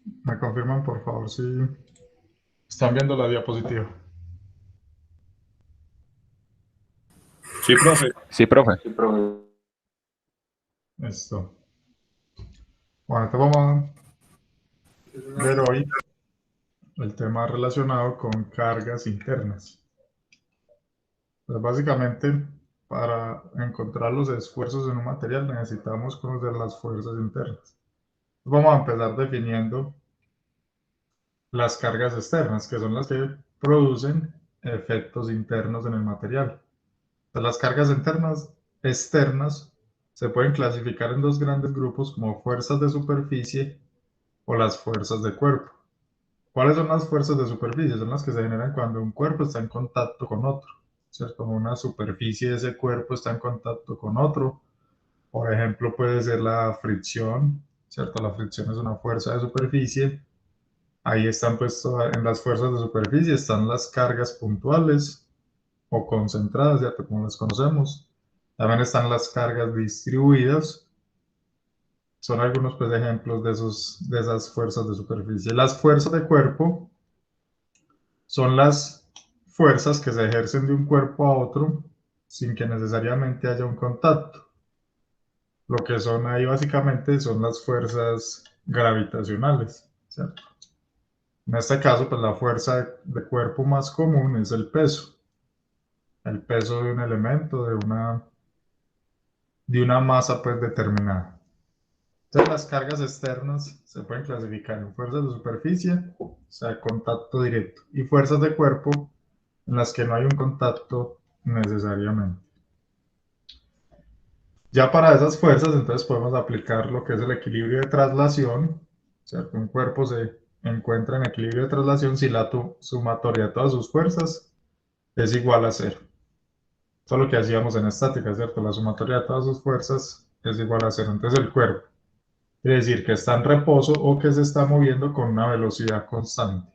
Me confirman, por favor, si están viendo la diapositiva. Sí, profe. Sí, profe. Esto. Bueno, entonces vamos a ver hoy el tema relacionado con cargas internas. Pues básicamente, para encontrar los esfuerzos en un material necesitamos conocer las fuerzas internas. Vamos a empezar definiendo las cargas externas, que son las que producen efectos internos en el material. Entonces, las cargas externas se pueden clasificar en dos grandes grupos como fuerzas de superficie o las fuerzas de cuerpo. ¿Cuáles son las fuerzas de superficie? Son las que se generan cuando un cuerpo está en contacto con otro, ¿cierto? Como una superficie de ese cuerpo está en contacto con otro. Por ejemplo, puede ser la fricción, ¿cierto? La fricción es una fuerza de superficie. Ahí están pues en las fuerzas de superficie están las cargas puntuales o concentradas, ¿cierto? Como las conocemos. También están las cargas distribuidas. Son algunos pues, ejemplos de esas fuerzas de superficie. Las fuerzas de cuerpo son las fuerzas que se ejercen de un cuerpo a otro sin que necesariamente haya un contacto. Lo que son ahí básicamente son las fuerzas gravitacionales, ¿cierto? En este caso, pues la fuerza de cuerpo más común es el peso de un elemento, de una masa pues determinada. Entonces las cargas externas se pueden clasificar en fuerzas de superficie, o sea, contacto directo, y fuerzas de cuerpo en las que no hay un contacto necesariamente. Ya para esas fuerzas, entonces podemos aplicar lo que es el equilibrio de traslación, ¿cierto? Un cuerpo se encuentra en equilibrio de traslación si la sumatoria de todas sus fuerzas es igual a cero. Eso es lo que hacíamos en estática, ¿cierto? La sumatoria de todas sus fuerzas es igual a cero. Entonces el cuerpo quiere decir que está en reposo o que se está moviendo con una velocidad constante.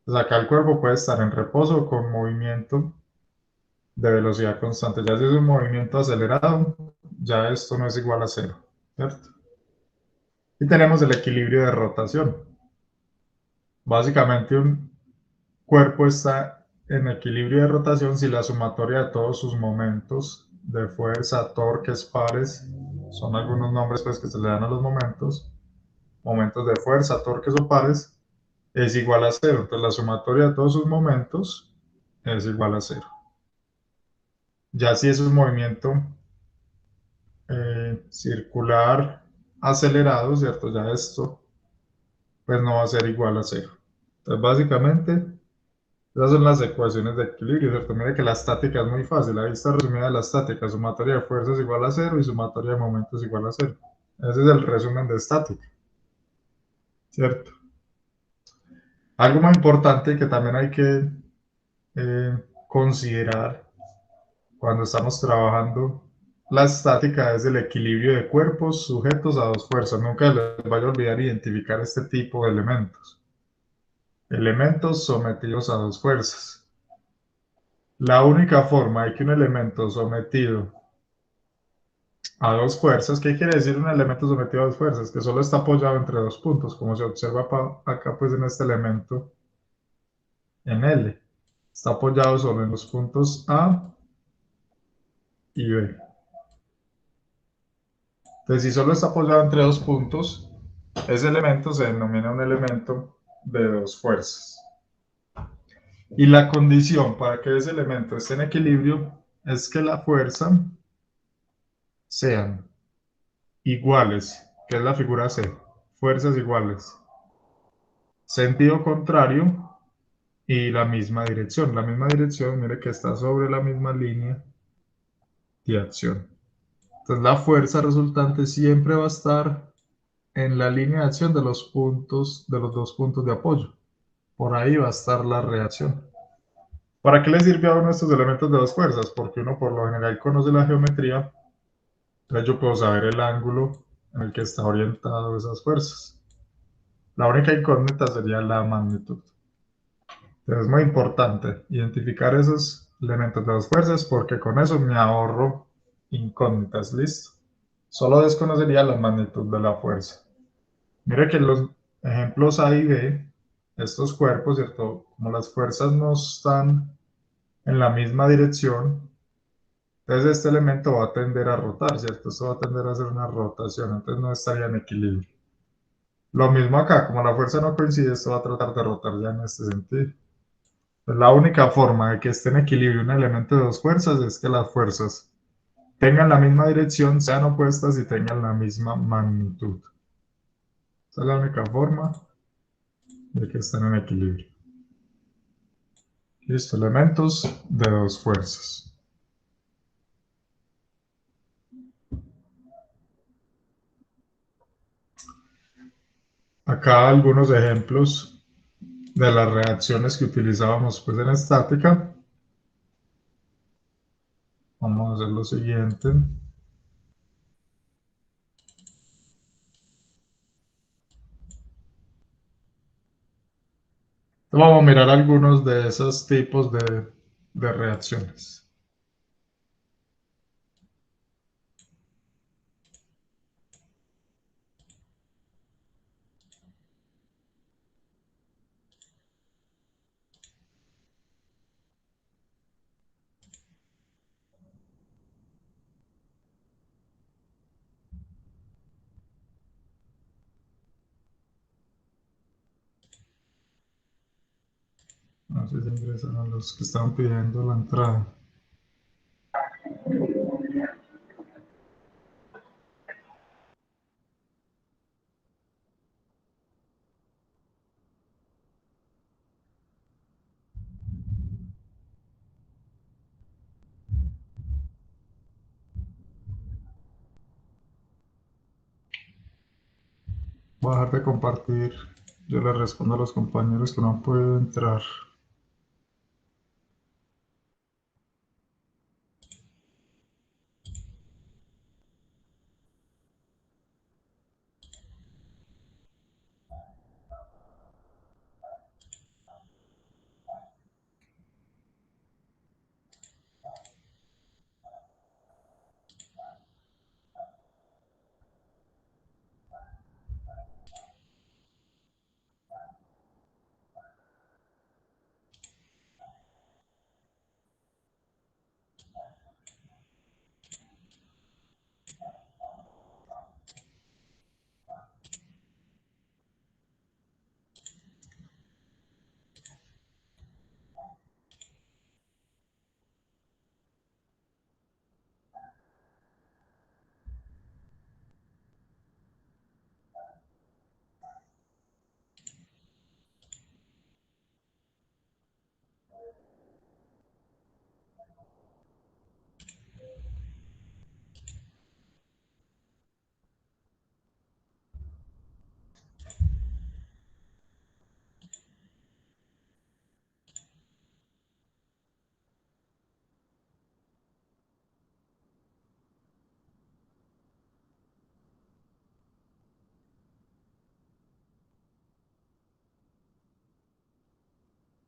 Entonces acá el cuerpo puede estar en reposo o con movimiento de velocidad constante. Ya si es un movimiento acelerado, ya esto no es igual a cero, ¿cierto? Y tenemos el equilibrio de rotación. Básicamente un cuerpo está en equilibrio de rotación si la sumatoria de todos sus momentos de fuerza, torques, pares, son algunos nombres pues, que se le dan a los momentos de fuerza, torques o pares, es igual a cero. Entonces la sumatoria de todos sus momentos es igual a cero. Ya si es un movimiento circular acelerado, ¿cierto? Ya esto pues no va a ser igual a cero. Entonces básicamente esas son las ecuaciones de equilibrio, ¿cierto? Mire que la estática es muy fácil. Ahí está resumida la estática. Sumatoria de fuerzas es igual a cero y sumatoria de momentos igual a cero. Ese es el resumen de estática, ¿cierto? Algo muy importante que también hay que considerar cuando estamos trabajando la estática es el equilibrio de cuerpos sujetos a dos fuerzas. Nunca les vaya a olvidar identificar este tipo de elementos. Elementos sometidos a dos fuerzas. La única forma de que un elemento sometido a dos fuerzas, ¿qué quiere decir un elemento sometido a dos fuerzas? Que solo está apoyado entre dos puntos, como se observa acá pues en este elemento en L. Está apoyado solo en los puntos A y B. Entonces, si solo está apoyado entre dos puntos, ese elemento se denomina un elemento de dos fuerzas. Y la condición para que ese elemento esté en equilibrio es que la fuerza sean iguales, que es la figura C, fuerzas iguales, sentido contrario y la misma dirección. La misma dirección, mire que está sobre la misma línea de acción. Entonces la fuerza resultante siempre va a estar en la línea de acción de los puntos, de los dos puntos de apoyo. Por ahí va a estar la reacción. ¿Para qué le sirve a uno estos elementos de dos fuerzas? Porque uno por lo general conoce la geometría, entonces yo puedo saber el ángulo en el que está orientado esas fuerzas. La única incógnita sería la magnitud. Entonces es muy importante identificar esos elementos de dos fuerzas porque con eso me ahorro incógnitas, ¿listo? Solo desconocería la magnitud de la fuerza. Mire que ejemplos A y B, estos cuerpos, ¿cierto? Como las fuerzas no están en la misma dirección, entonces este elemento va a tender a rotar, ¿cierto? Esto va a tender a hacer una rotación, entonces no estaría en equilibrio. Lo mismo acá, como la fuerza no coincide, esto va a tratar de rotar ya en este sentido. Pues la única forma de que esté en equilibrio un elemento de dos fuerzas es que las fuerzas tengan la misma dirección, sean opuestas y tengan la misma magnitud. Esa es la única forma de que estén en equilibrio. Listo, elementos de dos fuerzas. Acá algunos ejemplos de las reacciones que utilizábamos pues en estática. Vamos a hacer lo siguiente. Vamos a mirar algunos de esos tipos de reacciones. No sé si ingresan a los que estaban pidiendo la entrada. Voy a dejar de compartir. Yo le respondo a los compañeros que no han podido entrar.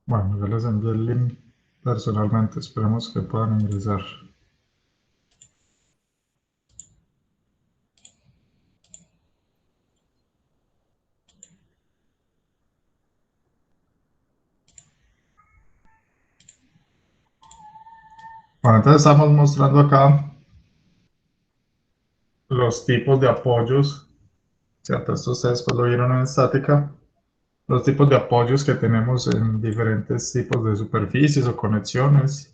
Bueno, yo les envié el link personalmente. Esperemos que puedan ingresar. Bueno, entonces estamos mostrando acá los tipos de apoyos, ¿cierto? Esto ustedes pues lo vieron en estática. Los tipos de apoyos que tenemos en diferentes tipos de superficies o conexiones.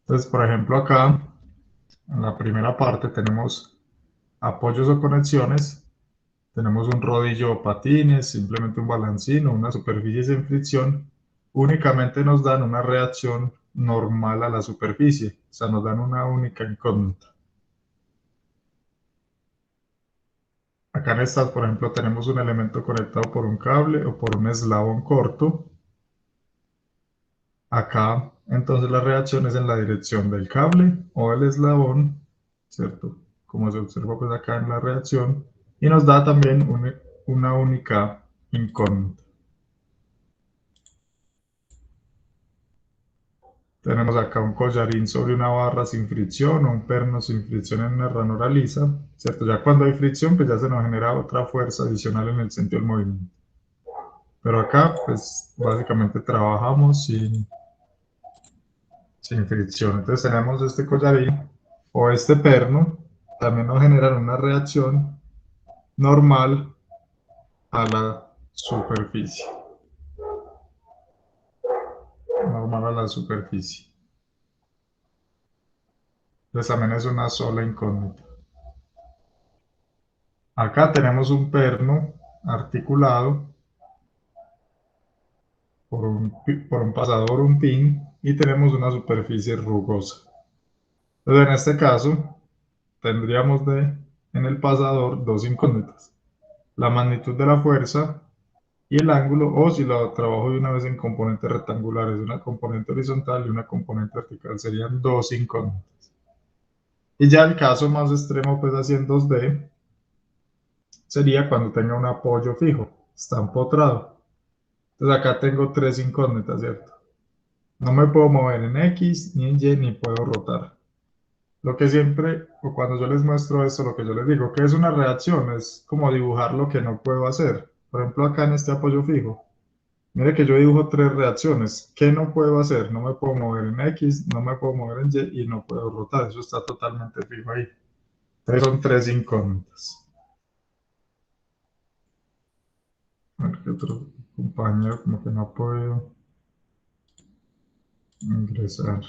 Entonces, por ejemplo, acá en la primera parte tenemos apoyos o conexiones. Tenemos un rodillo o patines, simplemente un balancín o una superficie sin fricción. Únicamente nos dan una reacción normal a la superficie, o sea, nos dan una única incógnita. Acá en estas, por ejemplo, tenemos un elemento conectado por un cable o por un eslabón corto. Acá, entonces, la reacción es en la dirección del cable o del eslabón, ¿cierto? Como se observa pues acá en la reacción, y nos da también una única incógnita. Tenemos acá un collarín sobre una barra sin fricción o un perno sin fricción en una ranura lisa, ¿cierto? Ya cuando hay fricción, pues ya se nos genera otra fuerza adicional en el sentido del movimiento. Pero acá, pues básicamente trabajamos sin fricción. Entonces tenemos este collarín o este perno, también nos generan una reacción normal a la superficie. Normal a la superficie. Entonces también es una sola incógnita. Acá tenemos un perno articulado por un pasador, un pin, y tenemos una superficie rugosa. Entonces en este caso tendríamos en el pasador dos incógnitas. La magnitud de la fuerza y el ángulo, o si lo trabajo de una vez en componentes rectangulares, una componente horizontal y una componente vertical, serían dos incógnitas. Y ya el caso más extremo, pues así en 2D, sería cuando tenga un apoyo fijo, está empotrado. Entonces acá tengo tres incógnitas, ¿cierto? No me puedo mover en X, ni en Y, ni puedo rotar. Lo que siempre, o cuando yo les muestro esto, lo que yo les digo, que es una reacción, es como dibujar lo que no puedo hacer. Por ejemplo, acá en este apoyo fijo, mire que yo dibujo tres reacciones. ¿Qué no puedo hacer? No me puedo mover en X, no me puedo mover en Y y no puedo rotar. Eso está totalmente fijo ahí. Entonces son tres incógnitas. A ver qué otro compañero como que no ha podido ingresar.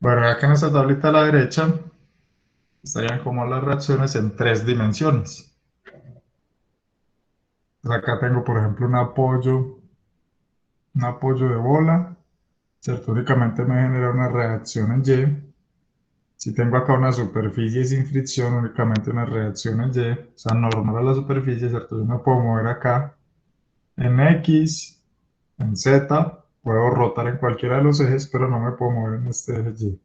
Bueno, acá en esta tablita a la derecha estarían como las reacciones en tres dimensiones. Entonces acá tengo, por ejemplo, un apoyo de bola, ¿cierto? Únicamente me genera una reacción en Y. Si tengo acá una superficie sin fricción, únicamente una reacción en Y, o sea, normal a la superficie, ¿cierto? Yo me puedo mover acá en X, en Z, puedo rotar en cualquiera de los ejes, pero no me puedo mover en este eje Y.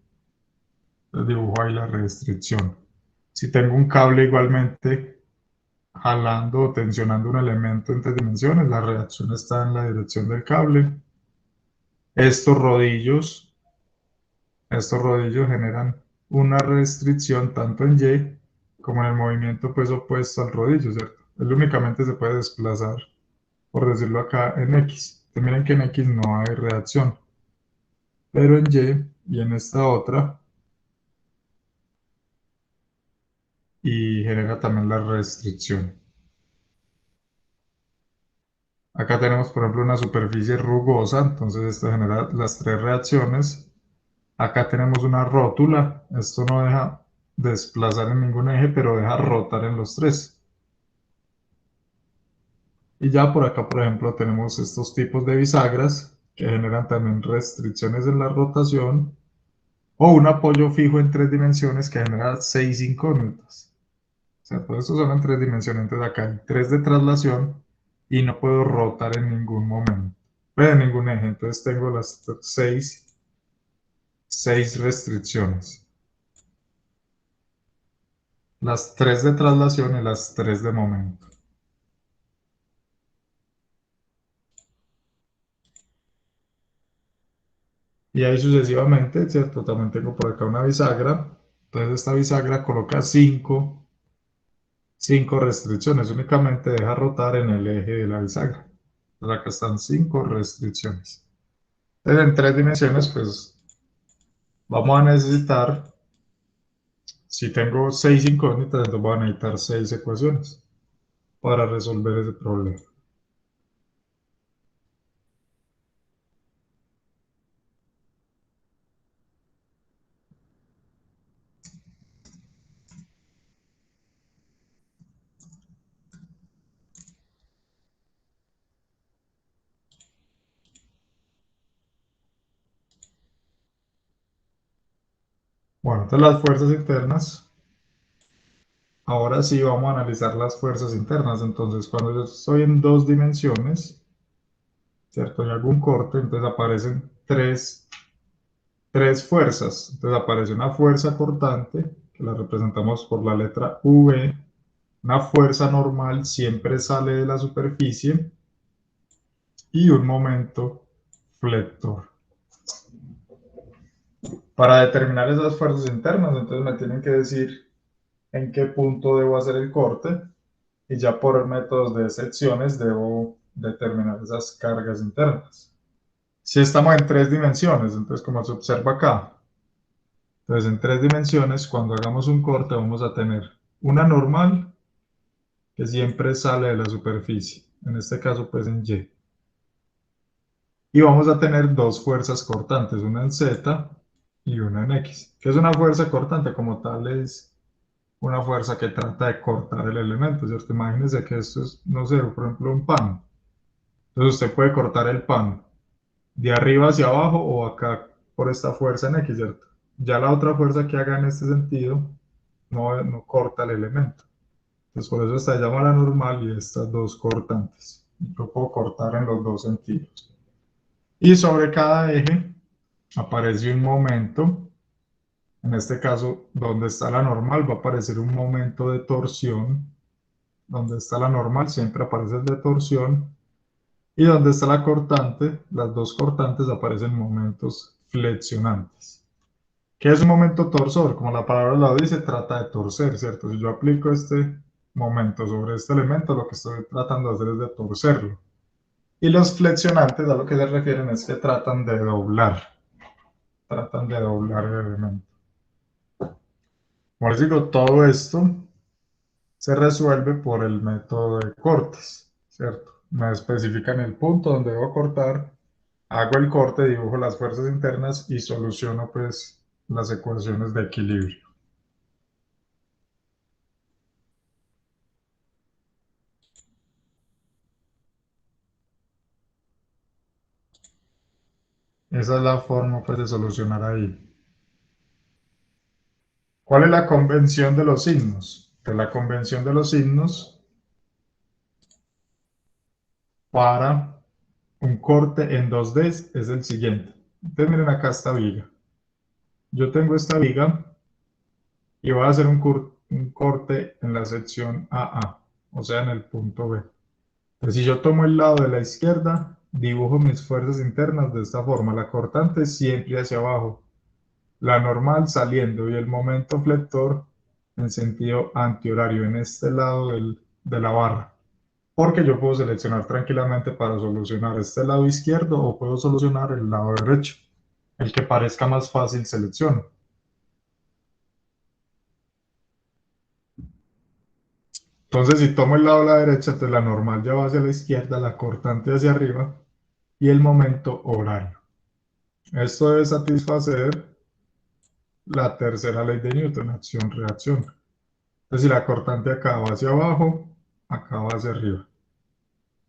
Entonces dibujo ahí la restricción. Si tengo un cable igualmente jalando o tensionando un elemento en tres dimensiones, la reacción está en la dirección del cable. Estos rodillos, estos rodillos generan una restricción tanto en Y como en el movimiento pues opuesto al rodillo, ¿cierto? Él únicamente se puede desplazar, por decirlo acá, en X. Entonces, miren que en X no hay reacción, pero en Y en esta otra, y genera también la restricción. Acá tenemos, por ejemplo, una superficie rugosa, entonces esto genera las tres reacciones. Acá tenemos una rótula, esto no deja desplazar en ningún eje, pero deja rotar en los tres. Y ya por acá, por ejemplo, tenemos estos tipos de bisagras que generan también restricciones en la rotación o un apoyo fijo en tres dimensiones que genera seis incógnitas. O sea, todo esto son en tres dimensiones, entonces acá hay tres de traslación y no puedo rotar en ningún momento, en ningún eje, entonces tengo las seis restricciones. Las tres de traslación y las tres de momento. Y ahí sucesivamente, ¿cierto? También tengo por acá una bisagra. Entonces esta bisagra coloca cinco restricciones. Únicamente deja rotar en el eje de la bisagra. Entonces acá están cinco restricciones. Entonces en tres dimensiones, pues vamos a necesitar, si tengo seis incógnitas, entonces voy a necesitar seis ecuaciones para resolver ese problema. Bueno, entonces las fuerzas internas. Ahora sí vamos a analizar las fuerzas internas. Entonces, cuando yo estoy en dos dimensiones, ¿cierto? Y hago un corte, entonces aparecen tres fuerzas. Entonces aparece una fuerza cortante, que la representamos por la letra V. Una fuerza normal siempre sale de la superficie. Y un momento flector. Para determinar esas fuerzas internas, entonces me tienen que decir en qué punto debo hacer el corte. Y ya por métodos de secciones debo determinar esas cargas internas. Si estamos en tres dimensiones, entonces como se observa acá, entonces en tres dimensiones, cuando hagamos un corte vamos a tener una normal que siempre sale de la superficie, en este caso pues en Y. Y vamos a tener dos fuerzas cortantes, una en Z y una en X. ¿Qué es una fuerza cortante? Como tal es una fuerza que trata de cortar el elemento, ¿cierto? Imagínense que esto es, no sé, por ejemplo un pan. Entonces usted puede cortar el pan de arriba hacia abajo o acá por esta fuerza en X, ¿cierto? Ya la otra fuerza que haga en este sentido no corta el elemento. Entonces por eso esta llama la normal y estas dos cortantes. Yo puedo cortar en los dos sentidos. Y sobre cada eje aparece un momento. En este caso, donde está la normal va a aparecer un momento de torsión. Donde está la normal siempre aparece el de torsión. Y donde está la cortante, las dos cortantes aparecen momentos flexionantes. ¿Qué es un momento torsor? Como la palabra lo dice, trata de torcer, ¿cierto? Si yo aplico este momento sobre este elemento, lo que estoy tratando de hacer es de torcerlo. Y los flexionantes a lo que se refieren es que tratan de doblar el elemento. Como les digo, todo esto se resuelve por el método de cortes, ¿cierto? Me especifican el punto donde debo cortar, hago el corte, dibujo las fuerzas internas y soluciono pues las ecuaciones de equilibrio. Esa es la forma pues de solucionar ahí. ¿Cuál es la convención de los signos? Pues la convención de los signos para un corte en 2D es el siguiente. Entonces miren acá esta viga. Yo tengo esta viga y voy a hacer un corte en la sección AA, o sea en el punto B. Entonces si yo tomo el lado de la izquierda, dibujo mis fuerzas internas de esta forma. La cortante siempre hacia abajo, la normal saliendo y el momento flector en sentido antihorario en este lado de la barra. Porque yo puedo seleccionar tranquilamente para solucionar este lado izquierdo o puedo solucionar el lado derecho. El que parezca más fácil selecciono. Entonces si tomo el lado de la derecha, entonces la normal ya va hacia la izquierda, la cortante hacia arriba y el momento horario. Esto debe satisfacer la tercera ley de Newton, acción-reacción. Entonces si la cortante acaba hacia abajo, acaba hacia arriba.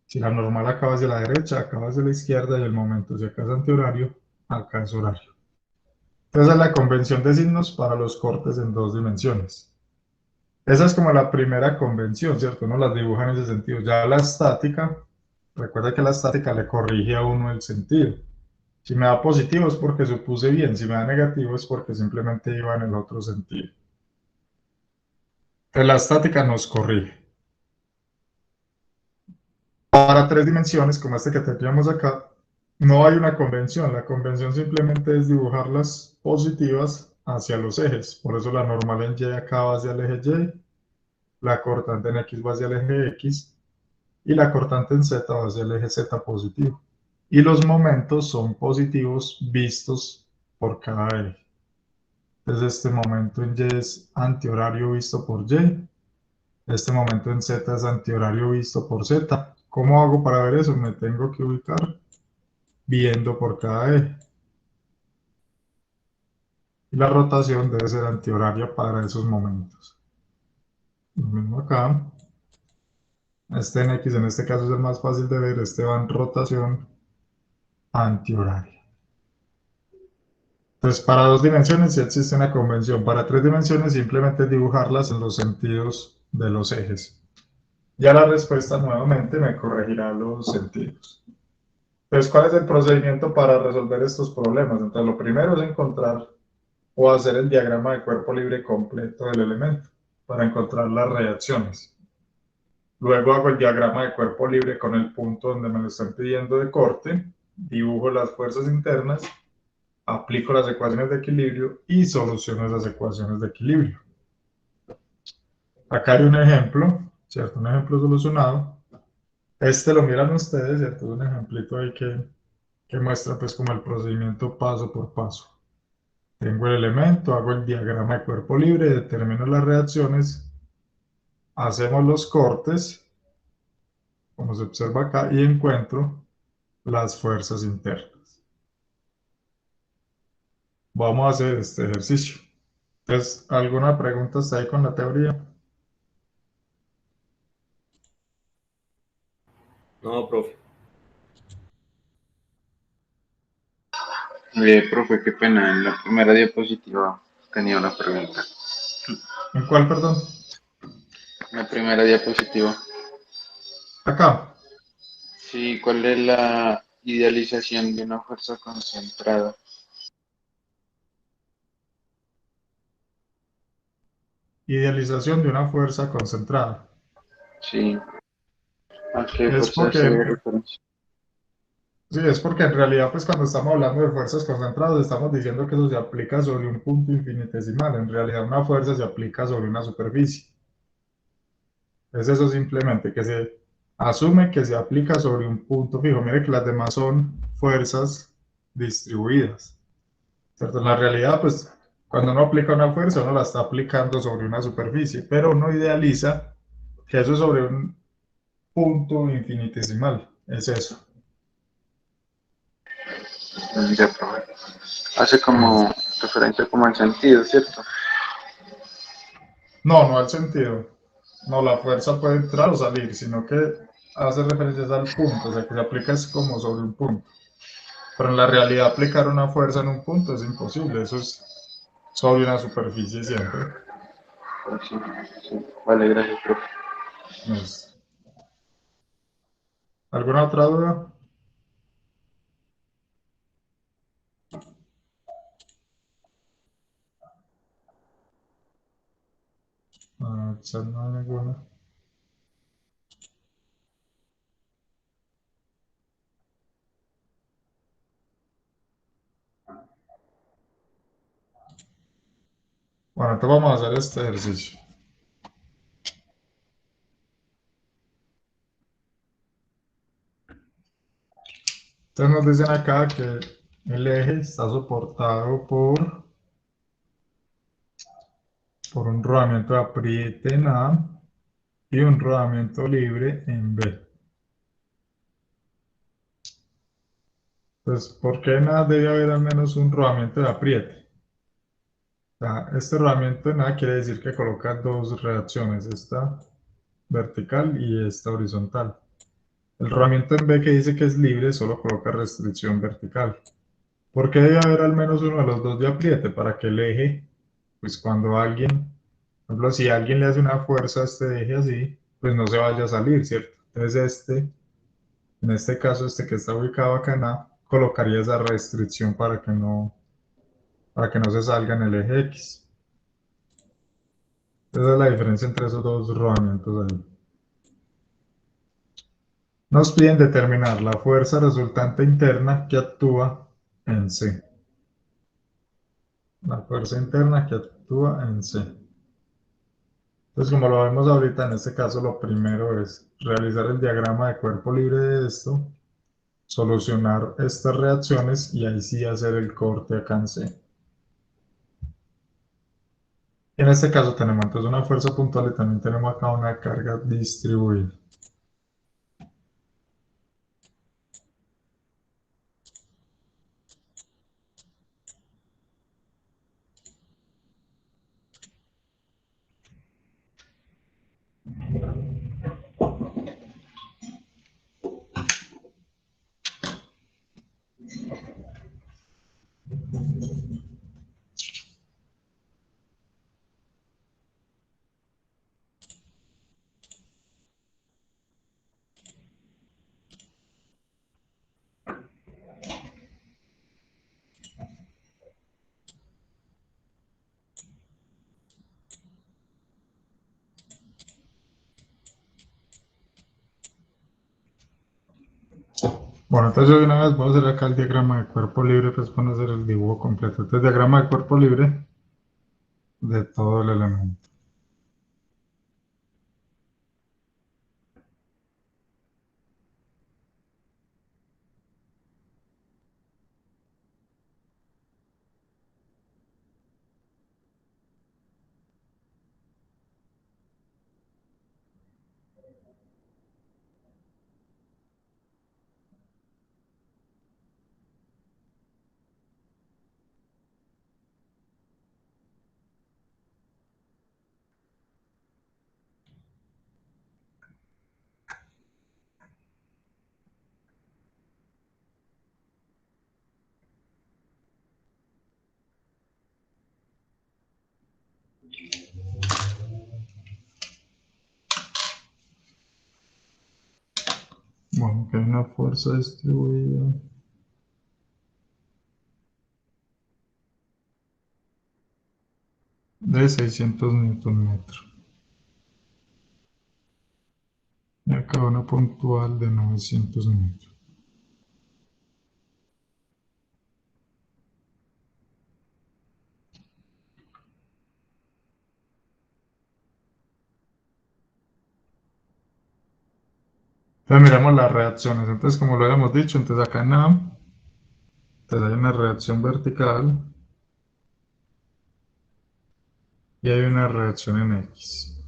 Si la normal acaba hacia la derecha, acaba hacia la izquierda y el momento, si acá es antihorario, acá es horario. Entonces es la convención de signos para los cortes en dos dimensiones. Esa es como la primera convención, ¿cierto? Uno las dibuja en ese sentido. Ya la estática, recuerda que la estática le corrige a uno el sentido. Si me da positivo es porque supuse bien, si me da negativo es porque simplemente iba en el otro sentido. Entonces la estática nos corrige. Para tres dimensiones, como este que teníamos acá, no hay una convención. La convención simplemente es dibujar las positivas hacia los ejes. Por eso la normal en Y acá va hacia el eje Y, la cortante en X va hacia el eje X y la cortante en Z va hacia el eje Z positivo. Y los momentos son positivos vistos por cada eje. Entonces este momento en Y es antihorario visto por Y. Este momento en Z es antihorario visto por Z. ¿Cómo hago para ver eso? Me tengo que ubicar viendo por cada eje. Y la rotación debe ser antihoraria para esos momentos. Lo mismo acá. Este en X en este caso es el más fácil de ver. Este va en rotación antihoraria. Entonces, para 2 dimensiones sí existe una convención. Para 3 dimensiones simplemente dibujarlas en los sentidos de los ejes. Ya la respuesta nuevamente me corregirá los sentidos. Entonces, ¿cuál es el procedimiento para resolver estos problemas? Entonces, lo primero es encontrar o hacer el diagrama de cuerpo libre completo del elemento para encontrar las reacciones. Luego hago el diagrama de cuerpo libre con el punto donde me lo están pidiendo de corte, dibujo las fuerzas internas, aplico las ecuaciones de equilibrio y soluciono esas ecuaciones de equilibrio. Acá hay un ejemplo, ¿cierto? Un ejemplo solucionado. Este lo miran ustedes, ¿cierto? Es un ejemplito ahí que muestra pues como el procedimiento paso por paso. Tengo el elemento, hago el diagrama de cuerpo libre, determino las reacciones, hacemos los cortes, como se observa acá, y encuentro las fuerzas internas. Vamos a hacer este ejercicio. Entonces, ¿alguna pregunta está ahí con la teoría? No, profe. Profe, qué pena, en la primera diapositiva tenía una pregunta. ¿En cuál, perdón? En la primera diapositiva, Acá. sí, ¿cuál es la idealización de una fuerza concentrada? Idealización de una fuerza concentrada. Sí, ¿a qué Es fuerza hace porque, referencia? sí, es porque en realidad, pues cuando estamos hablando de fuerzas concentradas, estamos diciendo que eso se aplica sobre un punto infinitesimal. En realidad, una fuerza se aplica sobre una superficie. Es eso simplemente, que se asume que se aplica sobre un punto fijo. Mire que las demás son fuerzas distribuidas, ¿cierto? En la realidad, pues, cuando uno aplica una fuerza, uno la está aplicando sobre una superficie, pero uno idealiza que eso es sobre un punto infinitesimal. Es eso. Ya, profe. Hace Es- como referencia como al sentido, ¿cierto? No, no al sentido. No, la fuerza puede entrar o salir, sino que hace referencia al punto, o sea, que se aplica es como sobre un punto. Pero en la realidad aplicar una fuerza en un punto es imposible, eso es sobre una superficie siempre. Pues sí, sí. Vale, gracias, profe. Es- ¿Alguna otra duda? Ah, quizás no hay ninguna. Bueno, entonces vamos a hacer este ejercicio. Entonces nos dicen acá que el eje está soportado por un rodamiento de apriete en A y un rodamiento libre en B. Entonces, ¿por qué en A debe haber al menos un rodamiento de apriete? O sea, este rodamiento en A quiere decir que coloca dos reacciones, esta vertical y esta horizontal. El rodamiento en B que dice que es libre solo coloca restricción vertical. ¿Por qué debe haber al menos uno de los dos de apriete? Para que el eje, pues cuando alguien, por ejemplo, si alguien le hace una fuerza a este eje así, pues no se vaya a salir, ¿cierto? Entonces en este caso, este que está ubicado acá en A, colocaría esa restricción para que no se salga en el eje X. Esa es la diferencia entre esos dos rodamientos ahí. Nos piden determinar la fuerza resultante interna que actúa en C. La fuerza interna que actúa en C. Entonces, como lo vemos ahorita, en este caso lo primero es realizar el diagrama de cuerpo libre de esto, solucionar estas reacciones y ahí sí hacer el corte acá en C. En este caso tenemos entonces una fuerza puntual y también tenemos acá una carga distribuida. Bueno, entonces yo de una vez voy a hacer acá el diagrama de cuerpo libre, pues para hacer el dibujo completo. Entonces, diagrama de cuerpo libre de todo el elemento. Bueno, que hay una fuerza distribuida de 600 Nm. Y acá una puntual de 900 Nm. Entonces miramos las reacciones. Entonces, como lo habíamos dicho, entonces acá en A, entonces hay una reacción vertical y hay una reacción en X.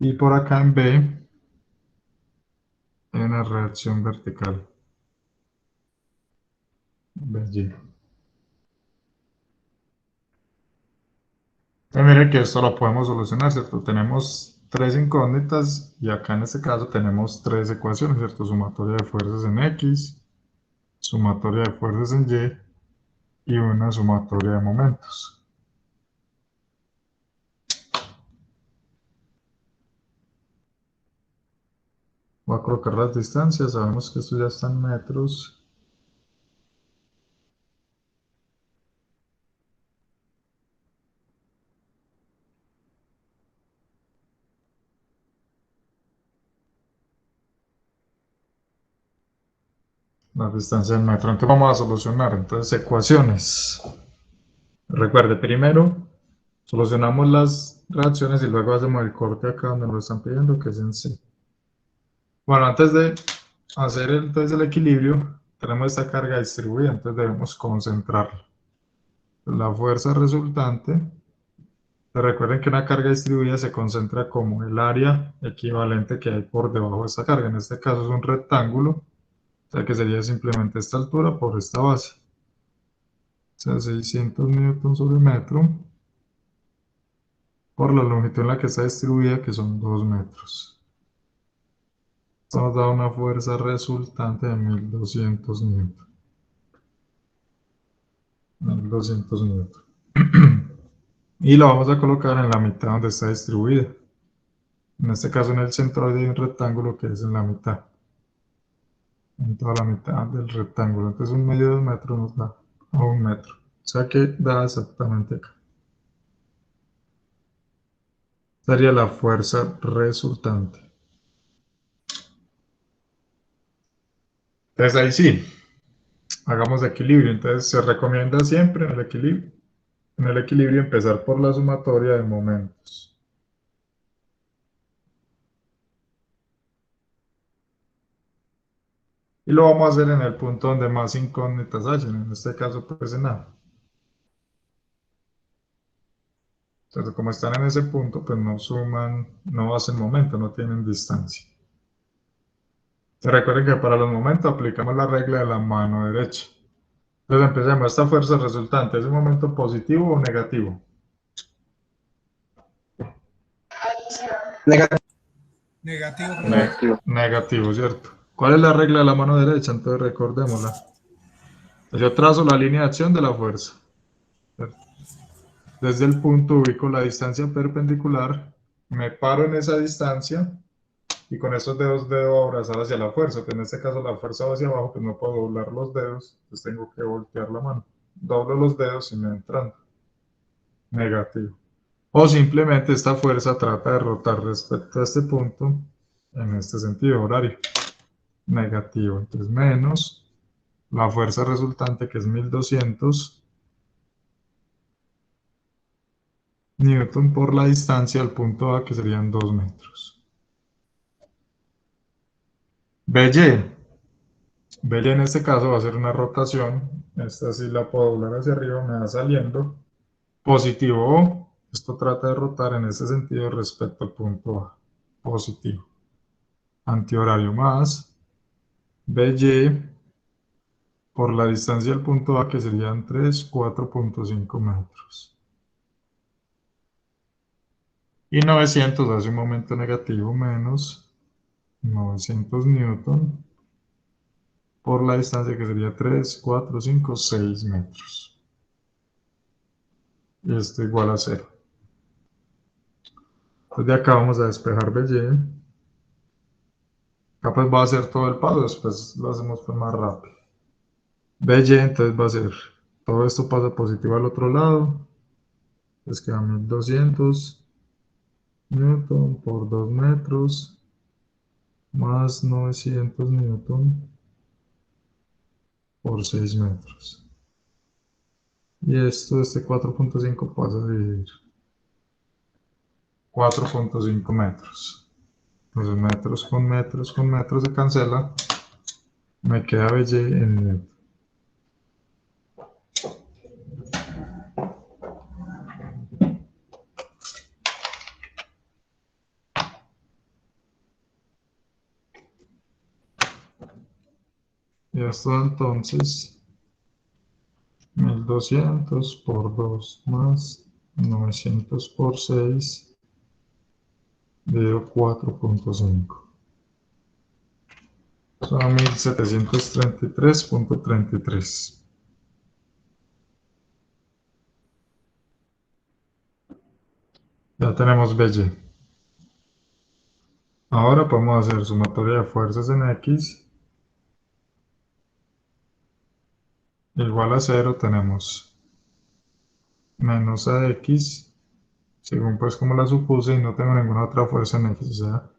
Y por acá en B hay una reacción vertical. BY. Miren que esto lo podemos solucionar, ¿cierto? Tenemos tres incógnitas y acá en este caso tenemos tres ecuaciones, ¿cierto? Sumatoria de fuerzas en X, sumatoria de fuerzas en Y una sumatoria de momentos. Voy a colocar las distancias, sabemos que esto ya está en metros. Las distancias en metros. Entonces vamos a solucionar. Entonces, ecuaciones. Recuerde, primero solucionamos las reacciones y luego hacemos el corte acá donde nos lo están pidiendo, que es en C. Bueno, antes de hacer entonces el equilibrio, tenemos esta carga distribuida, entonces debemos concentrarla. La fuerza resultante, recuerden que una carga distribuida se concentra como el área equivalente que hay por debajo de esta carga. En este caso es un rectángulo, o sea que sería simplemente esta altura por esta base. O sea, 600 newtons sobre metro por la longitud en la que está distribuida, que son 2 metros. Esto nos da una fuerza resultante de 1200 newtons. 1200 newtons. Y lo vamos a colocar en la mitad donde está distribuida. En este caso en el centro hay un rectángulo que es en la mitad. En toda la mitad del rectángulo. Entonces un medio de 2 metros nos da a 1 metro. O sea que da exactamente acá. Sería la fuerza resultante. Entonces ahí sí, hagamos equilibrio. Entonces se recomienda siempre en el equilibrio empezar por la sumatoria de momentos. Y lo vamos a hacer en el punto donde más incógnitas hayan, en este caso pues en A. Entonces como están en ese punto, pues no suman, no hacen momento, no tienen distancia. Recuerden que para los momentos aplicamos la regla de la mano derecha. Entonces empecemos, esta fuerza resultante, ¿es un momento positivo o negativo? Negativo, profe. Negativo. Negativo, ¿cierto? ¿Cuál es la regla de la mano derecha? Entonces recordémosla. Yo trazo la línea de acción de la fuerza. Desde el punto ubico la distancia perpendicular, me paro en esa distancia y con estos dedos debo abrazar hacia la fuerza. Que en este caso la fuerza va hacia abajo, pues no puedo doblar los dedos, entonces tengo que voltear la mano. Doblo los dedos y me entran. Negativo. O simplemente esta fuerza trata de rotar respecto a este punto en este sentido horario. negativo. Entonces menos la fuerza resultante, que es 1200 newton por la distancia al punto A, que serían 2 metros. BY. BY en este caso va a ser una rotación. Esta sí la puedo doblar hacia arriba, me va saliendo positivo O. Esto trata de rotar en ese sentido respecto al punto A. Positivo. Antihorario más BY por la distancia del punto A, que serían 4.5 metros. Y 900 hace un momento negativo, menos 900 newton por la distancia, que sería 6 metros. Y esto igual a 0. Entonces de acá vamos a despejar BY. Acá pues va a hacer todo el paso, después lo hacemos pues más rápido. BY entonces va a ser, todo esto pasa positivo al otro lado, pues queda 1200 newton por 2 metros más 900 newton por 6 metros. Y esto, este 4.5 pasa a dividir 4.5 metros. Entonces metros con metros se cancela. Me queda BY en newton. Y esto entonces 1200 por 2 más 900 por 6 dividido 4.5. Son 1733.33. Ya tenemos BY. Ahora podemos hacer sumatoria de fuerzas en X igual a 0. Tenemos menos AX, según pues como la supuse, y no tengo ninguna otra fuerza en X, o sea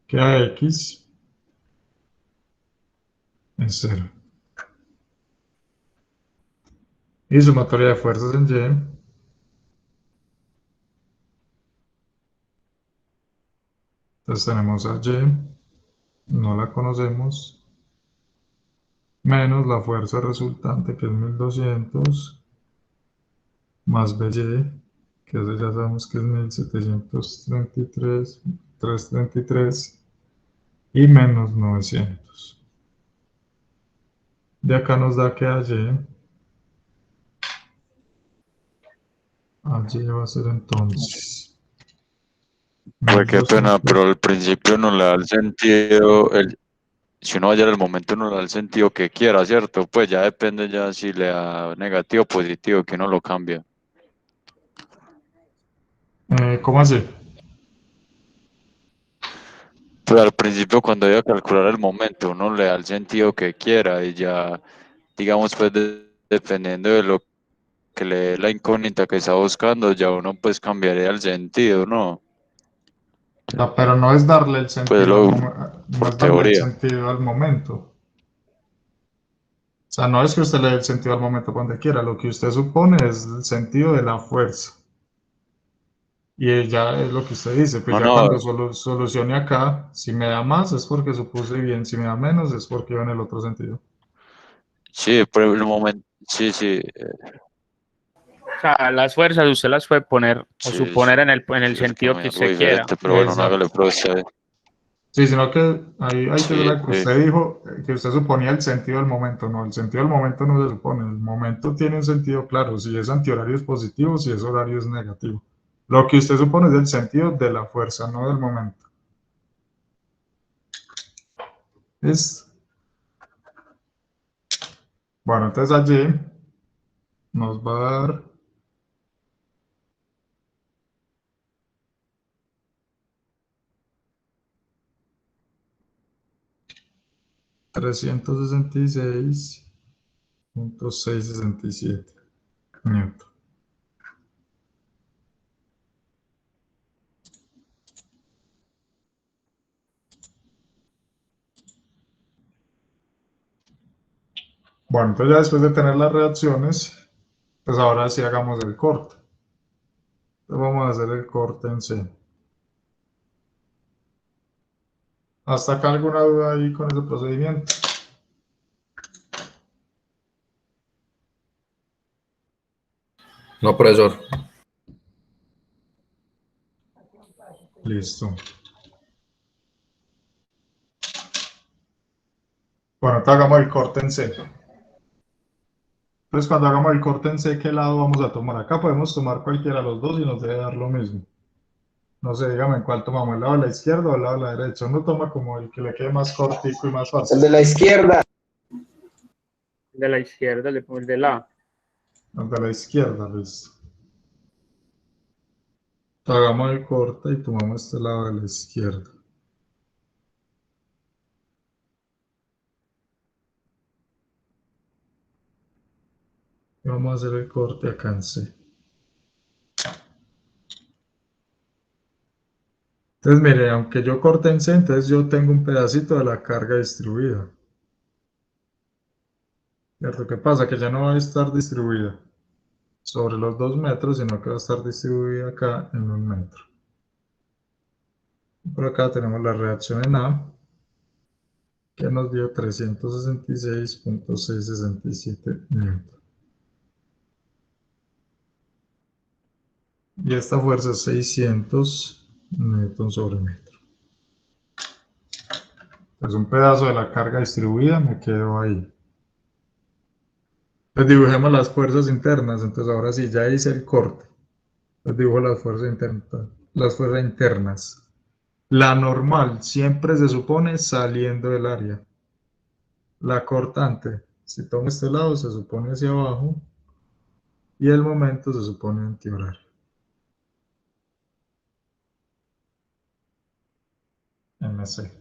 que AX es 0. Y sumatoria de fuerzas en Y. Entonces tenemos a Y, no la conocemos, menos la fuerza resultante, que es 1200, más BY, que eso ya sabemos que es 1733.333, y menos 900. De acá nos da que AY va a ser entonces Pues qué pena, 1200. pero al principio no le da el sentido, si uno vaya al momento no le da el sentido que quiera, ¿cierto? Pues ya depende ya si le da negativo o positivo, que uno lo cambia. ¿Cómo así? Pues al principio cuando vaya a calcular el momento, uno le da el sentido que quiera y ya, digamos, pues dependiendo de lo que le dé la incógnita que está buscando, ya uno pues cambiaría el sentido, ¿no? Pero no es darle el Pues sentido al lo, no por es darle el teoría. sentido al momento. O sea, no es que usted le dé el sentido al momento cuando quiera, lo que usted supone es el sentido de la fuerza. Y ya es lo que usted dice, pues No, ya no, cuando solucione acá, si me da más es porque supuse bien, si me da menos es porque iba en el otro sentido. sí, por el momento, sí, sí, O sea, las fuerzas usted las puede poner o sí, suponer en el sí, es que sentido me que algo usted quiera. diferente, pero bueno, no hágale, Exacto. profesor. Sí, sino que hay que ver Sí, la que sí. usted dijo, que usted suponía el sentido del momento. No, el sentido del momento no se supone. El momento tiene un sentido claro. Si es antihorario es positivo, si es horario es negativo. Lo que usted supone es el sentido de la fuerza, no del momento. Es, bueno, entonces allí nos va a dar 366.667 newton. Bueno, entonces ya después de tener las reacciones, pues ahora sí hagamos el corte. Entonces vamos a hacer el corte en C. ¿Hasta acá alguna duda ahí con ese procedimiento? No, profesor. Listo. Bueno, entonces hagamos el corte en C. Entonces cuando hagamos el corte en C, ¿qué lado vamos a tomar? Acá podemos tomar cualquiera de los dos y nos debe dar lo mismo. No sé, dígame en cuál tomamos, el lado de la izquierda o el lado de la derecha. Uno toma como el que le quede más cortico y más fácil. El de la izquierda. De la izquierda le pongo el de la. El de la izquierda, listo. Hagamos el corte y tomamos este lado de la izquierda. Y vamos a hacer el corte acá en C. Entonces, mire, aunque yo corte en C, entonces yo tengo un pedacito de la carga distribuida. ¿Cierto? ¿Qué pasa? Que ya no va a estar distribuida sobre los 2 metros, sino que va a estar distribuida acá en 1 metro. Por acá tenemos la reacción en A, que nos dio 366.667 newton. Y esta fuerza es 600 newton sobre metro. Entonces un pedazo de la carga distribuida me quedó ahí. Pues dibujemos las fuerzas internas. Entonces ahora sí, ya hice el corte. Pues dibujo las fuerzas internas. Las fuerzas internas. La normal siempre se supone saliendo del área. La cortante, si tomo este lado, se supone hacia abajo. Y el momento se supone antihorario. MC.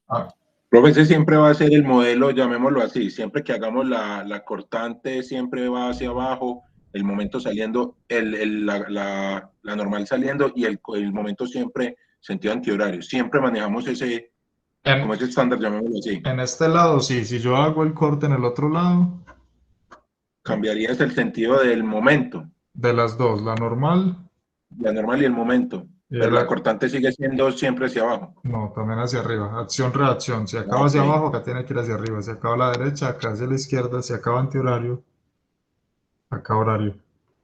Ah, Profe, ese siempre va a ser el modelo, llamémoslo así, siempre que hagamos la cortante, siempre va hacia abajo, el momento saliendo, la normal saliendo y el momento siempre sentido antihorario. Siempre manejamos ese, como en, ese estándar, llamémoslo así. en este lado, sí. Si yo hago el corte en el otro lado, Cambiaría el sentido del momento, de las dos, la normal la normal y el momento, y pero la era, cortante sigue siendo siempre hacia abajo. no, también hacia arriba. Acción-reacción. Si Ah, acaba ok. hacia abajo, acá tiene que ir hacia arriba. Si acaba a la derecha, acá hacia la izquierda. Si acaba antihorario, acá horario.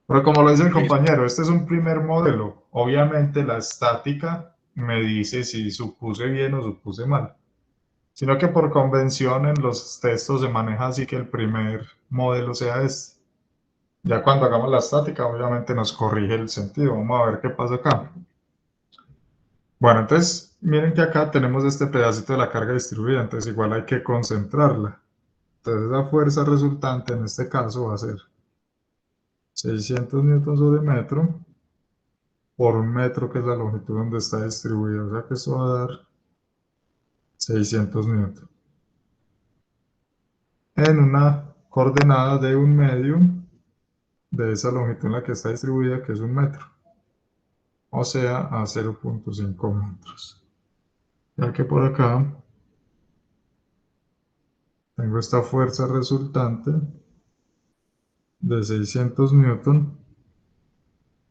Pero como lo dice el Listo. compañero, este es un primer modelo. Obviamente la estática me dice si supuse bien o supuse mal. Sino que por convención en los textos se maneja así que el primer modelo sea este. Ya cuando hagamos la estática, obviamente nos corrige el sentido. Vamos a ver qué pasa acá. Bueno, entonces miren que acá tenemos este pedacito de la carga distribuida, entonces igual hay que concentrarla. Entonces la fuerza resultante en este caso va a ser 600 newton sobre metro por 1 metro, que es la longitud donde está distribuida. O sea que esto va a dar 600 newton. En una coordenada de 1 medio de esa longitud en la que está distribuida, que es 1 metro. O sea, a 0.5 metros. Ya que por acá tengo esta fuerza resultante de 600 newton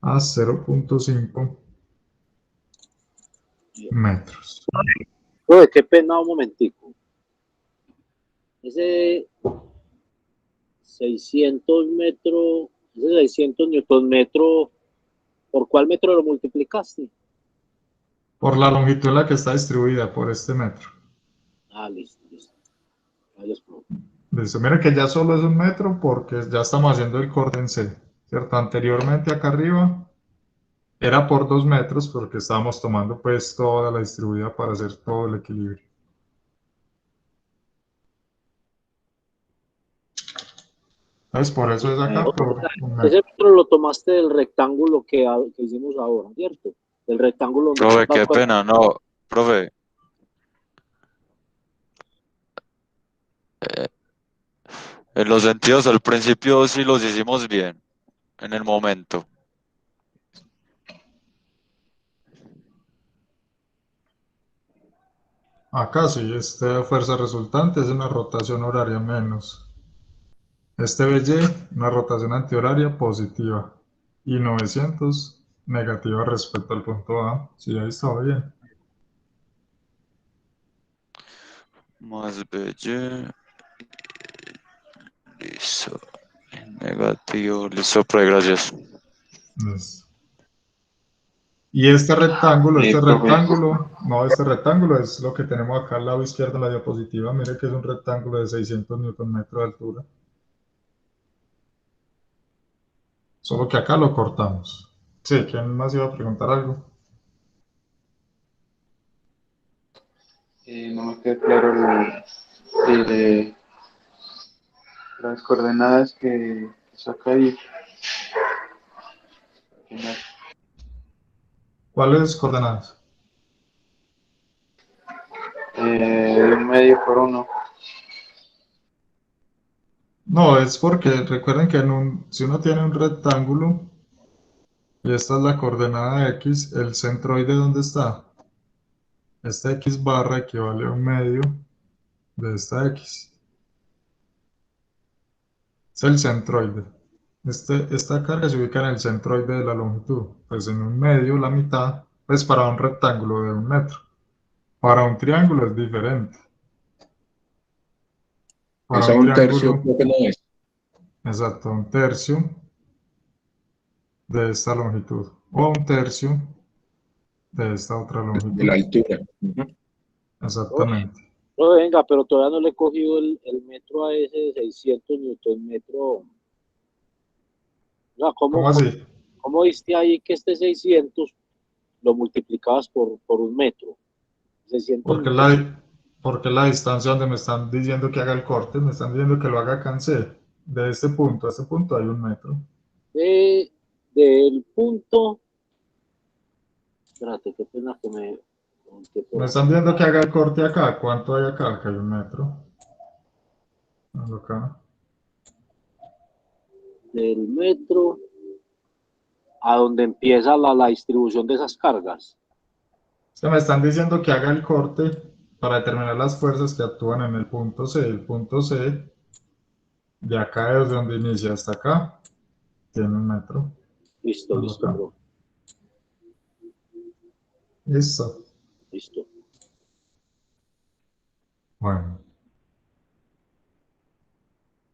a 0.5 metros. Uy, qué pena, un momentico. Ese 600 metros, ese 600 newton metro, ¿por cuál metro lo multiplicaste? Por la longitud en la que está distribuida, por este metro. Ah, listo, listo. Gracias, profe. Listo, mire que ya solo es 1 metro porque ya estamos haciendo el corte en C, ¿cierto? Anteriormente acá arriba era por 2 metros porque estábamos tomando pues toda la distribuida para hacer todo el equilibrio. Entonces por eso es acá por 1 Ese metro. metro lo tomaste del rectángulo que hicimos ahora, ¿cierto? Del rectángulo donde Profe, está qué pena, no, profe, eh, en los sentidos al principio sí los hicimos bien, en el momento. Acá sí, esta fuerza resultante es una rotación horaria menos. Este BY, una rotación antihoraria positiva. Y 900 negativa respecto al punto A. Sí, ahí estaba bien. Más BY. Listo. Negativo. Listo, profe, gracias. Listo. Y este rectángulo, Profe. no, este rectángulo es lo que tenemos acá al lado izquierdo en la diapositiva. Mire que es un rectángulo de 600 Nm de altura. Solo que acá lo cortamos. Sí, ¿quién más iba a preguntar algo? No me queda claro el- las coordenadas que saca ahí. ¿Cuáles coordenadas? Un medio por uno. No, es porque recuerden que si uno tiene un rectángulo y esta es la coordenada X, el centroide ¿dónde está? Esta X barra equivale a un medio de esta X. Es el centroide. Esta carga se ubica en el centroide de la longitud. Pues en un medio, la mitad, pues para un rectángulo de 1 metro. Para un triángulo es diferente. Para Es a un un tercio, triángulo, creo que no es, exacto, 1/3 de esta longitud. O 1/3 de esta otra de la longitud. altura. Ujú. Oh, Exactamente. no, venga, pero todavía no le he cogido el metro a ese de 600 newton metro. No, ¿Cómo así? ¿cómo diste ahí que este 600 lo multiplicabas por un metro? 600 Porque newton porque la distancia donde me están diciendo que haga el corte, me están diciendo que lo haga cancel. De este punto a este punto hay 1 metro. del punto. Espérate, qué pena que me monté por Me están acá. diciendo que haga el corte acá. ¿Cuánto hay acá? Que hay 1 metro. Acá. Del metro a donde empieza la distribución de esas cargas. Es que me están diciendo que haga el corte para determinar las fuerzas que actúan en el punto C. El punto C, de acá desde donde inicia hasta acá, tiene 1 metro. Listo, listo, Acá. bro. Listo. Listo. Bueno.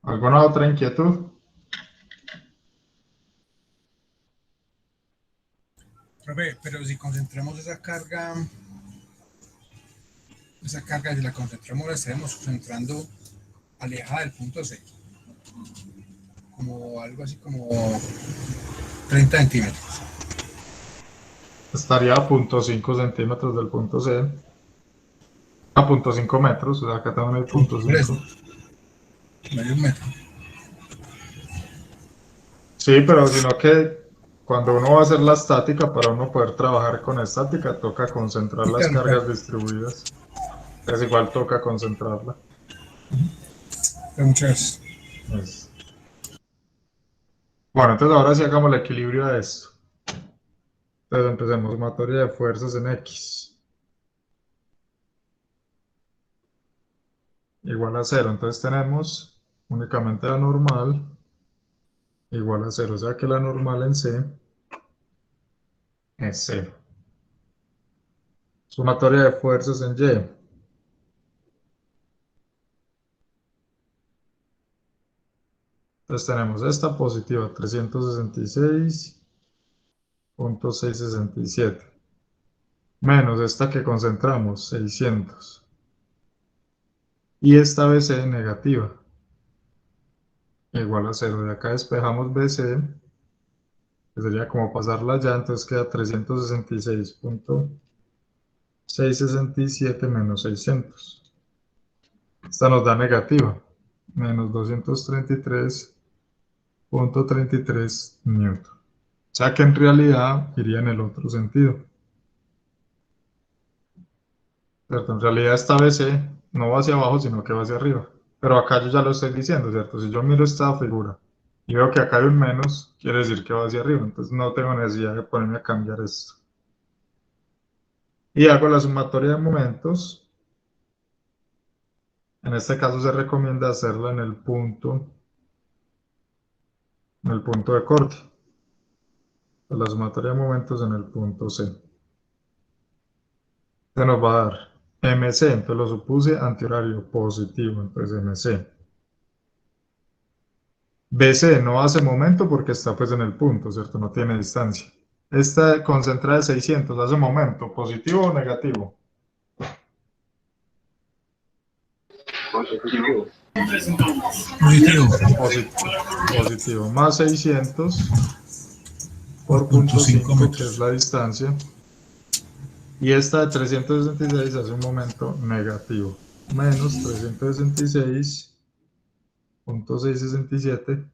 ¿Alguna otra inquietud? Profe, pero si concentramos esa carga, si la concentramos, la estaremos concentrando alejada del punto C, como algo así como 30 centímetros. Estaría a 0,5 centímetros del punto C. A 0,5 metros. O sea, acá también hay Sí, por eso, 0,5. medio metro. Sí, pero sino que cuando uno va a hacer la estática, para uno poder trabajar con estática, toca concentrar Sí, las claro, claro. cargas distribuidas. Es igual toca concentrarla. Pero muchas Es- Bueno, entonces ahora sí hagamos el equilibrio de esto. Entonces empecemos, sumatoria de fuerzas en X. Igual a 0. Entonces tenemos únicamente la normal igual a 0. O sea que la normal en C es 0. Sumatoria de fuerzas en Y. Entonces tenemos esta positiva, 366,667. Menos esta que concentramos, 600. Y esta BC negativa, igual a 0. De acá despejamos BC, que sería como pasarla ya, entonces queda 366,667 menos 600. Esta nos da negativa, menos 233,33 newton. O sea que en realidad iría en el otro sentido. ¿Cierto? En realidad esta BC no va hacia abajo, sino que va hacia arriba. Pero acá yo ya lo estoy diciendo, ¿cierto? Si yo miro esta figura y veo que acá hay un menos, quiere decir que va hacia arriba. Entonces no tengo necesidad de ponerme a cambiar esto. Y hago la sumatoria de momentos. En este caso se recomienda hacerlo en el punto de corte. La sumatoria de momentos en el punto C. Se nos va a dar MC, entonces lo supuse antihorario positivo, entonces MC. BC no hace momento porque está pues en el punto, ¿cierto? No tiene distancia. Esta concentrada de 600 hace momento, positivo o negativo. Positivo. Positivo. Positivo. Más 600 por Punto punto 5 5, que metros. es la distancia. Y esta de 366 hace un momento negativo. Menos 366.667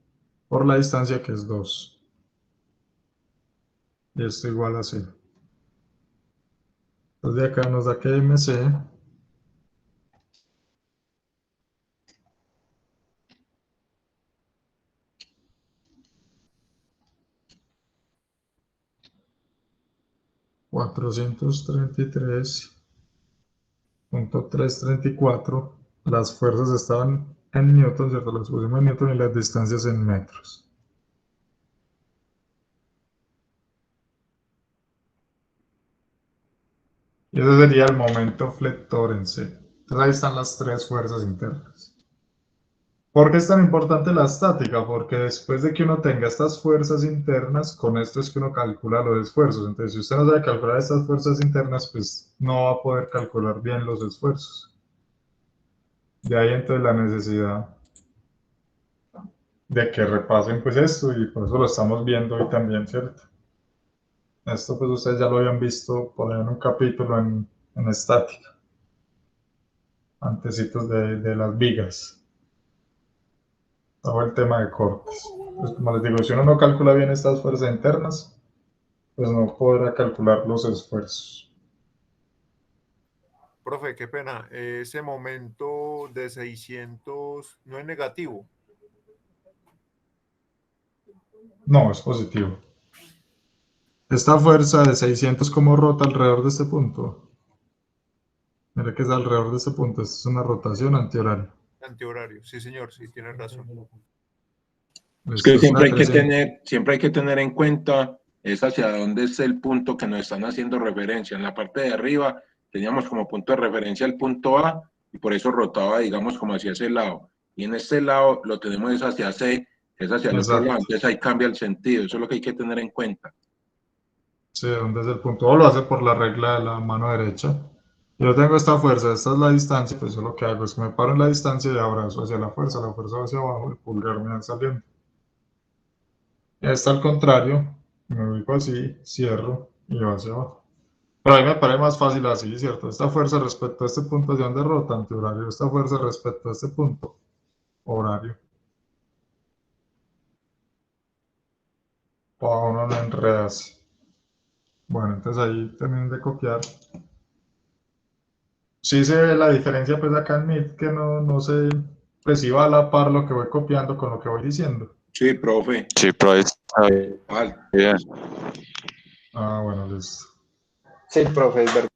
por la distancia, que es 2. Y esto igual a 0. Entonces de acá nos da que MC $433.334. Las fuerzas estaban en newton, ¿cierto? Las pusimos en newton y las distancias en metros. Y ese sería el momento flector en C. Entonces ahí están las tres fuerzas internas. ¿Por qué es tan importante la estática? Porque después de que uno tenga estas fuerzas internas, con esto es que uno calcula los esfuerzos. Entonces, si usted no sabe calcular estas fuerzas internas, pues no va a poder calcular bien los esfuerzos. De ahí entonces la necesidad de que repasen pues esto, y por eso lo estamos viendo hoy también, ¿cierto? Esto pues ustedes ya lo habían visto por ahí en un capítulo en estática, antecitos de las vigas. Todo el tema de cortes. Pues como les digo, si uno no calcula bien estas fuerzas internas, pues no podrá calcular los esfuerzos. Profe, qué pena. Ese momento de 600 no es negativo. No, es positivo. Esta fuerza de 600, ¿cómo rota alrededor de este punto? Mira que es alrededor de este punto. Esta es una rotación antihoraria. Antihorario. Sí, señor, sí, tiene razón. Es que Esta es la 300. siempre hay que tener en cuenta es hacia dónde es el punto que nos están haciendo referencia. En la parte de arriba teníamos como punto de referencia el punto A y por eso rotaba, digamos, como hacia ese lado. Y en este lado lo tenemos es hacia C, es hacia el otro lado. Entonces ahí cambia el sentido. Eso es lo que hay que tener en cuenta. Sí, ¿dónde es el punto? O lo hace por la regla de la mano derecha. Yo tengo esta fuerza, esta es la distancia, pues yo lo que hago es que me paro en la distancia y abrazo hacia la fuerza va hacia abajo, el pulgar me va saliendo. Esta al contrario, me ubico así, cierro y va hacia abajo. Pero a mí me parece más fácil así, ¿cierto? Esta fuerza respecto a este punto hacia donde rota, antihorario. Esta fuerza respecto a este punto, horario. Para uno no enredarse. Bueno, entonces ahí terminen de copiar. Sí se ve la diferencia pues acá en Meet, que no sé, pues si va a la par lo que voy copiando con lo que voy diciendo. Sí, profe. Sí, pero ahí está bien. Ah, bueno, listo. Sí, profe, es verdad.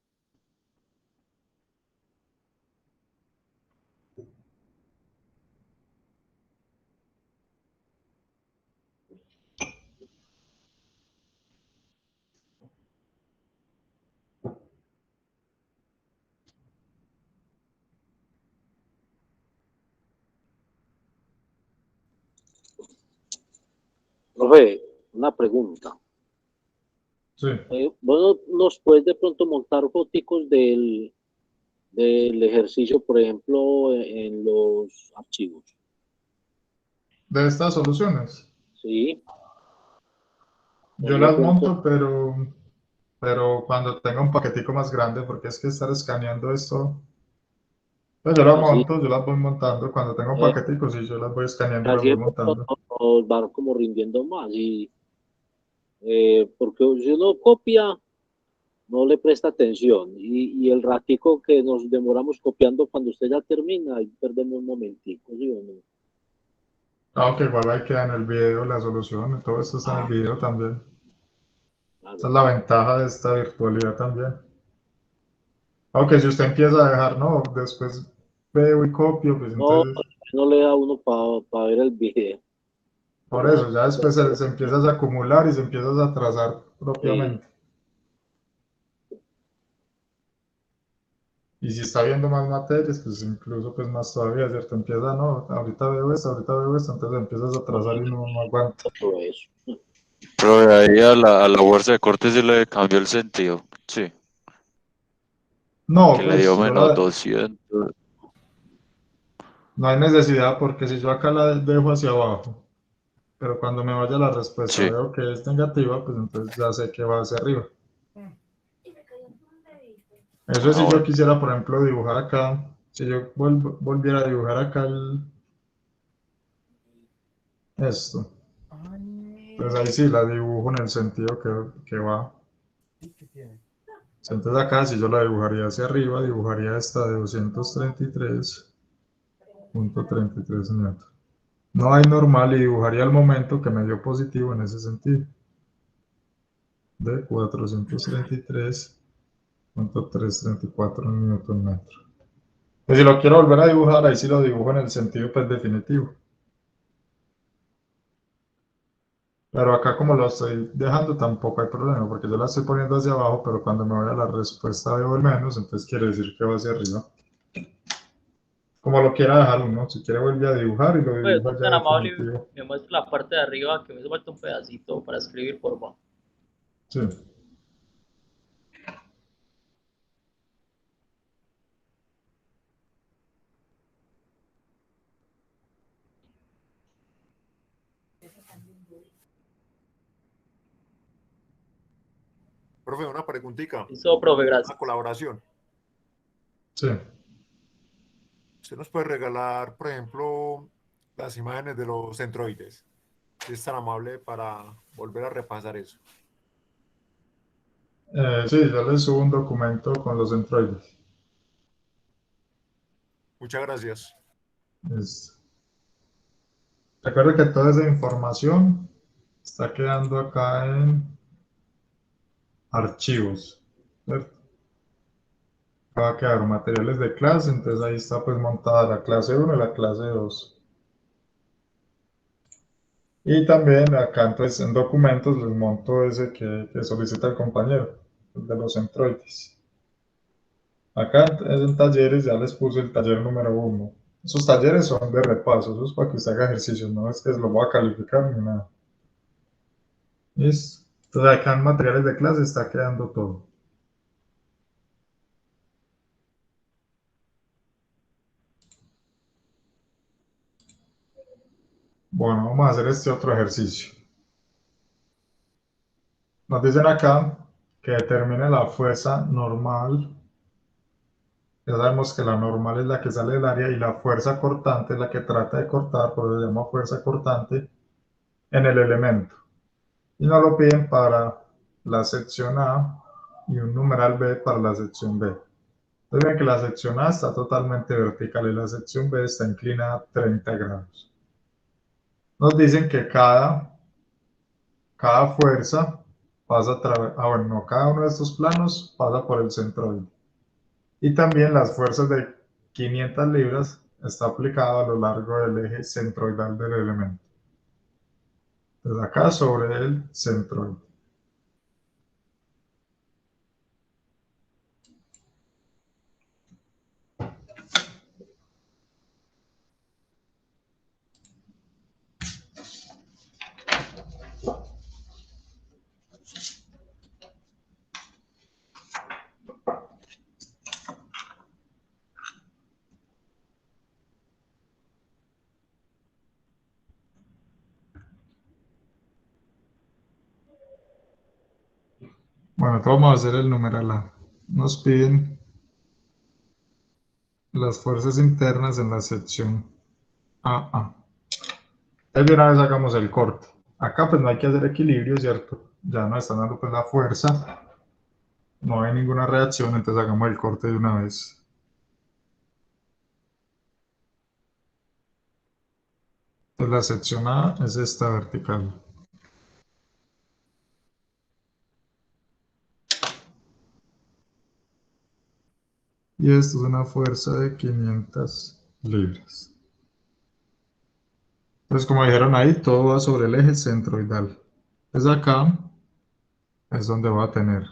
Profe, una pregunta. Sí. ¿Vos nos puedes de pronto montar foticos del ejercicio, por ejemplo, en los archivos? De estas soluciones. Sí. Yo las monto, pero cuando tenga un paquetico más grande, porque es que estar escaneando esto, pues yo las Así, monto, yo las voy montando. Cuando tenga un paquetico, sí, yo las voy escaneando y las así voy de pronto montando. nos van como rindiendo más. Y, porque si uno copia, no le presta atención. Y el ratico que nos demoramos copiando, cuando usted ya termina, ahí perdemos un momentico, ¿sí o no? Aunque igual ahí queda en el video la solución, todo esto está en el video también. Claro. Esa es la ventaja de esta virtualidad también. Aunque si usted empieza a dejar, no, después veo y copio, pues No, entonces, no le da uno para ver el video. por eso, ya después se empiezas a acumular y se empiezas a trazar propiamente. Y si está viendo más materias, pues incluso pues más todavía, ¿cierto? Empieza, no, ahorita veo esto, entonces empiezas a trazar y no aguanta. Todo eso. Pero de ahí a la fuerza de corte sí le cambió el sentido. Sí, No, que le dio pues menos 200. no hay necesidad porque si yo acá la dejo hacia abajo, pero cuando me vaya la respuesta Sí. veo que es negativa, pues entonces ya sé que va hacia arriba. Eso es si yo Bueno. quisiera, por ejemplo, dibujar acá, si yo volviera a dibujar acá esto, pues ahí sí la dibujo en el sentido que va. Entonces acá si yo la dibujaría hacia arriba, dibujaría esta de 233.33 metros. No hay normal y dibujaría el momento que me dio positivo en ese sentido. De 433.334 newton metro. Pues si lo quiero volver a dibujar, ahí sí lo dibujo en el sentido pues definitivo. Pero acá como lo estoy dejando tampoco hay problema, porque yo la estoy poniendo hacia abajo, pero cuando me voy a la respuesta veo el menos, entonces quiere decir que va hacia arriba. Como lo quiera dejar uno, si quiere vuelve a dibujar y lo Pues, dibuja ya tan amable, definitivo. me muestra la parte de arriba que me hace falta un pedacito para escribir, por favor. Sí. Profe, una preguntita, Listo, profe, gracias. una colaboración. Sí. Usted nos puede regalar, por ejemplo, las imágenes de los centroides. Si es tan amable para volver a repasar eso. Sí, yo les subo un documento con los centroides. Muchas gracias. Recuerda que toda esa información está quedando acá en archivos, ¿cierto? Va a quedar materiales de clase, entonces ahí está pues montada la clase 1 y la clase 2. Y también acá entonces en documentos les monto ese que solicita el compañero, el de los centroides. Acá en talleres ya les puse el taller número 1. Esos talleres son de repaso, eso es para que usted haga ejercicios, no es que lo voy a calificar ni nada. ¿Listo? Entonces acá en materiales de clase está quedando todo. Bueno, vamos a hacer este otro ejercicio. Nos dicen acá que determine la fuerza normal. Ya sabemos que la normal es la que sale del área y la fuerza cortante es la que trata de cortar, por eso se llama fuerza cortante, en el elemento. Y nos lo piden para la sección A y un numeral B para la sección B. Entonces ven que la sección A está totalmente vertical y la sección B está inclinada 30 grados. Nos dicen que cada fuerza pasa a través, no, cada uno de estos planos pasa por el centroide. Y también las fuerzas de 500 libras está aplicado a lo largo del eje centroidal del elemento. Entonces acá sobre el centroide. Bueno, entonces vamos a hacer el numeral A. Nos piden las fuerzas internas en la sección AA. Entonces de una vez hagamos el corte. Acá pues no hay que hacer equilibrio, ¿cierto? Ya nos están dando pues la fuerza. No hay ninguna reacción, entonces hagamos el corte de una vez. Entonces la sección A es esta vertical. y esto es una fuerza de 500 libras. Entonces, como dijeron ahí, todo va sobre el eje centroidal. Entonces acá es donde voy a tener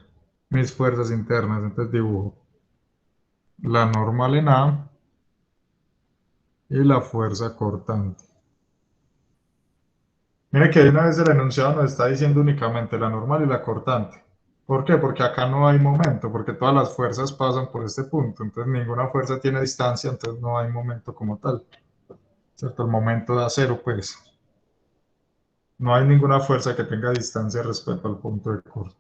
mis fuerzas internas. Entonces dibujo la normal en A y la fuerza cortante. Mire que de una vez el enunciado nos está diciendo únicamente la normal y la cortante. ¿Por qué? Porque acá no hay momento, porque todas las fuerzas pasan por este punto. Entonces ninguna fuerza tiene distancia, entonces no hay momento como tal. ¿Cierto? El momento da cero, pues. No hay ninguna fuerza que tenga distancia respecto al punto de corte.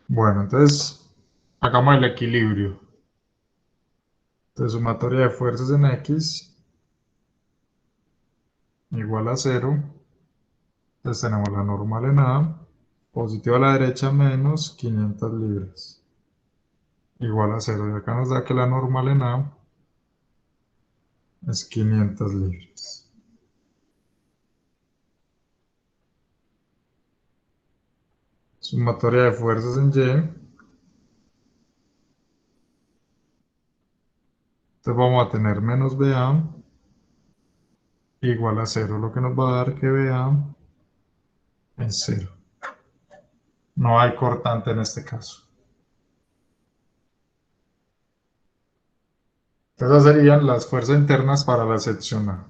Bueno, entonces hagamos el equilibrio. Entonces sumatoria de fuerzas en X igual a 0. Entonces tenemos la normal en A, positivo a la derecha menos 500 libras, igual a 0. Y acá nos da que la normal en A es 500 libras. Sumatoria de fuerzas en Y. Entonces vamos a tener menos BA igual a 0, lo que nos va a dar que BA es 0. No hay cortante en este caso. Entonces esas serían las fuerzas internas para la sección A.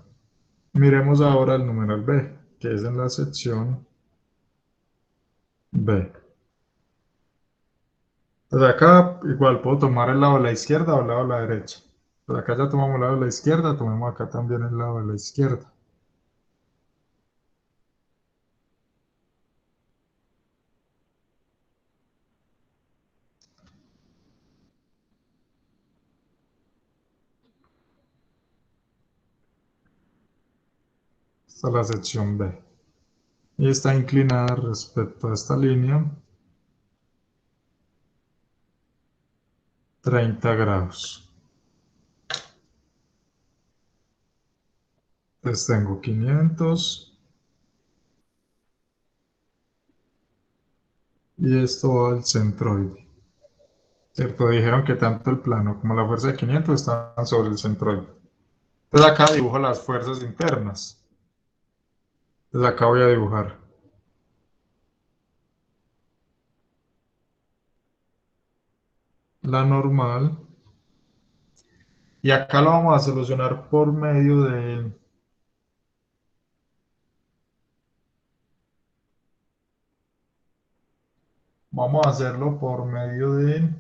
Miremos ahora el numeral B, que es en la sección B. Entonces acá igual puedo tomar el lado de la izquierda o el lado de la derecha. Entonces acá ya tomamos el lado de la izquierda, tomemos acá también el lado de la izquierda. Esta es la sección B. Y está inclinada respecto a esta línea 30 grados. Entonces tengo 500 y esto va al centroide. ¿Cierto? Dijeron que tanto el plano como la fuerza de 500 están sobre el centroide. Entonces acá dibujo las fuerzas internas. Entonces acá voy a dibujar la normal. Y acá lo vamos a solucionar por medio de... Vamos a hacerlo por medio de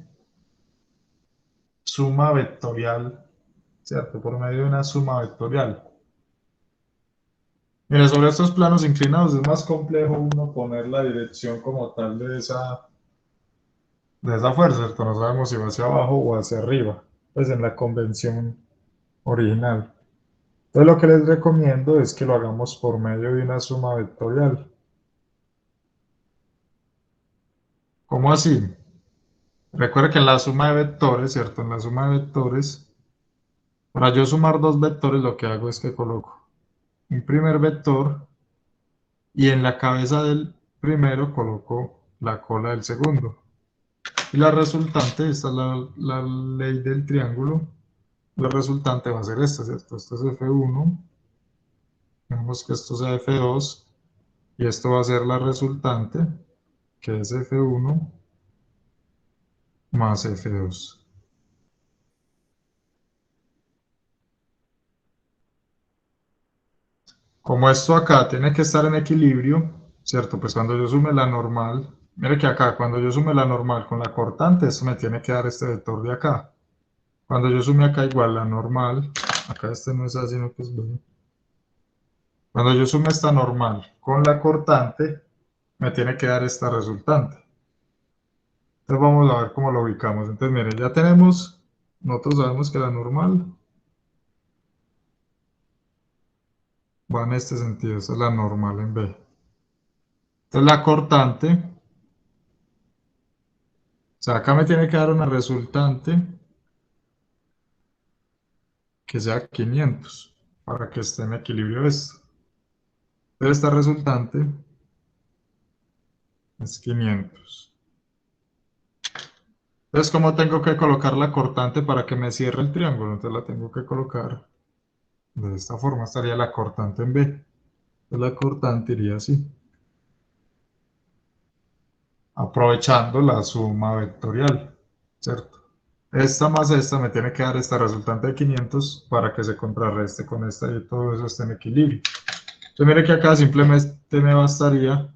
suma vectorial, ¿cierto? Por medio de una suma vectorial. Mira, sobre estos planos inclinados es más complejo uno poner la dirección como tal de esa fuerza, ¿cierto? No sabemos si va hacia abajo o hacia arriba, pues en la convención original. Entonces lo que les recomiendo es que lo hagamos por medio de una suma vectorial. ¿Cómo así? Recuerda que en la suma de vectores, ¿cierto? En la suma de vectores, para yo sumar dos vectores, lo que hago es que coloco un primer vector y en la cabeza del primero coloco la cola del segundo. Y la resultante, esta es la ley del triángulo, la resultante va a ser esta, ¿cierto? Esto es F1, vemos que esto sea F2, y esto va a ser la resultante, que es F1 más F2. Como esto acá tiene que estar en equilibrio, ¿cierto? Pues cuando yo sume la normal, mire que acá, cuando yo sume la normal con la cortante, esto me tiene que dar este vector de acá. Cuando yo sume acá igual la normal, acá este no es así, sino que es B. Cuando yo sume esta normal con la cortante, me tiene que dar esta resultante. Entonces vamos a ver cómo lo ubicamos. Entonces miren, ya tenemos, nosotros sabemos que la normal va en este sentido, esa es la normal en B. Entonces la cortante, o sea, acá me tiene que dar una resultante que sea 500 para que esté en equilibrio esto. Entonces esta resultante es 500. Entonces, ¿cómo tengo que colocar la cortante para que me cierre el triángulo? Entonces la tengo que colocar de esta forma, estaría la cortante en B. Entonces la cortante iría así, aprovechando la suma vectorial, ¿cierto? Esta más esta me tiene que dar esta resultante de 500 para que se contrarreste con esta y todo eso esté en equilibrio. Entonces mire que acá simplemente me bastaría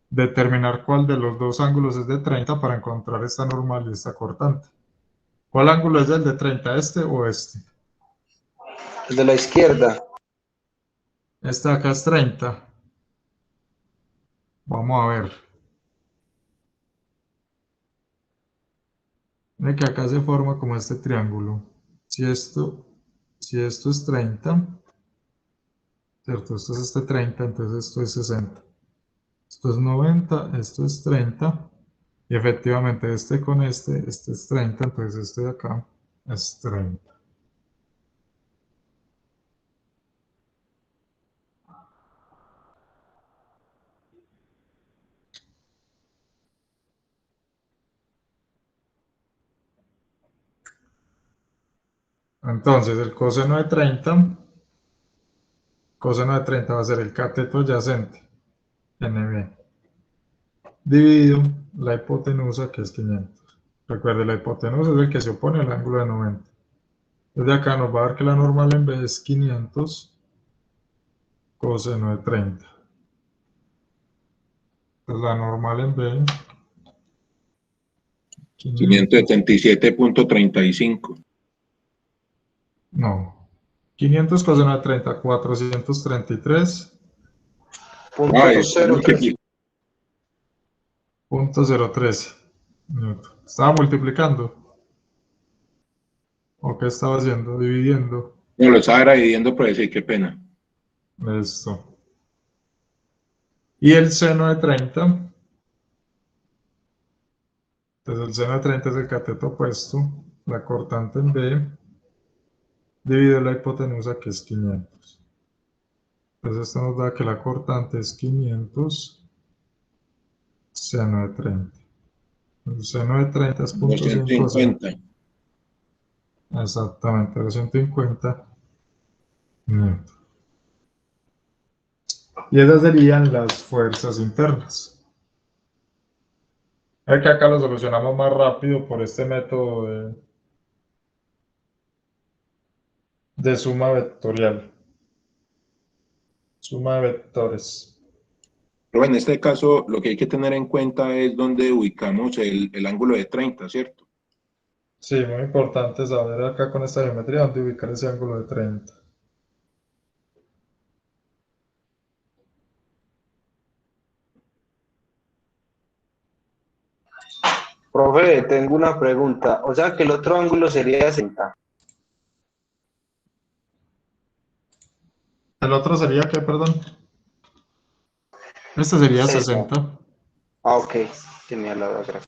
determinar cuál de los dos ángulos es de 30 para encontrar esta normal y esta cortante. ¿Cuál ángulo es el de 30, este o este? El de la izquierda. Este de acá es 30. Vamos a ver. Mire que acá se forma como este triángulo. Si esto, si esto es 30, ¿cierto? Esto es este 30, entonces esto es 60. Esto es 90, esto es 30. Y efectivamente este con este es 30, entonces este de acá es 30. Entonces el coseno de 30, coseno de 30 va a ser el cateto adyacente, NB, dividido la hipotenusa, que es 500. Recuerde, la hipotenusa es el que se opone al ángulo de 90. Desde acá nos va a dar que la normal en B es 500 coseno de 30. Entonces la normal en B, 500, 577.35. no, 500 coseno de 30, 433. Ah, Punto cero tres. 0.013 newton. Estaba multiplicando. ¿O qué estaba haciendo? Dividiendo. no, lo estaba dividiendo por decir, qué pena. Esto. Y el seno de 30. Entonces el seno de 30 es el cateto opuesto. La cortante en B. Dividido la hipotenusa, que es 500. Entonces esto nos da que la cortante es 500 seno de 30. El seno de 30 es 0.150. 250. Exactamente, 250 newton. Y esas serían las fuerzas internas. Es que acá lo solucionamos más rápido por este método de suma vectorial. Suma de vectores. Pero en este caso, lo que hay que tener en cuenta es dónde ubicamos el ángulo de 30, ¿cierto? Sí, muy importante saber acá con esta geometría dónde ubicar ese ángulo de 30. Profe, tengo una pregunta. O sea que el otro ángulo sería 60. El otro sería, ¿qué, perdón? Este sería 60. 60. Ah, ok. Tenía la otra.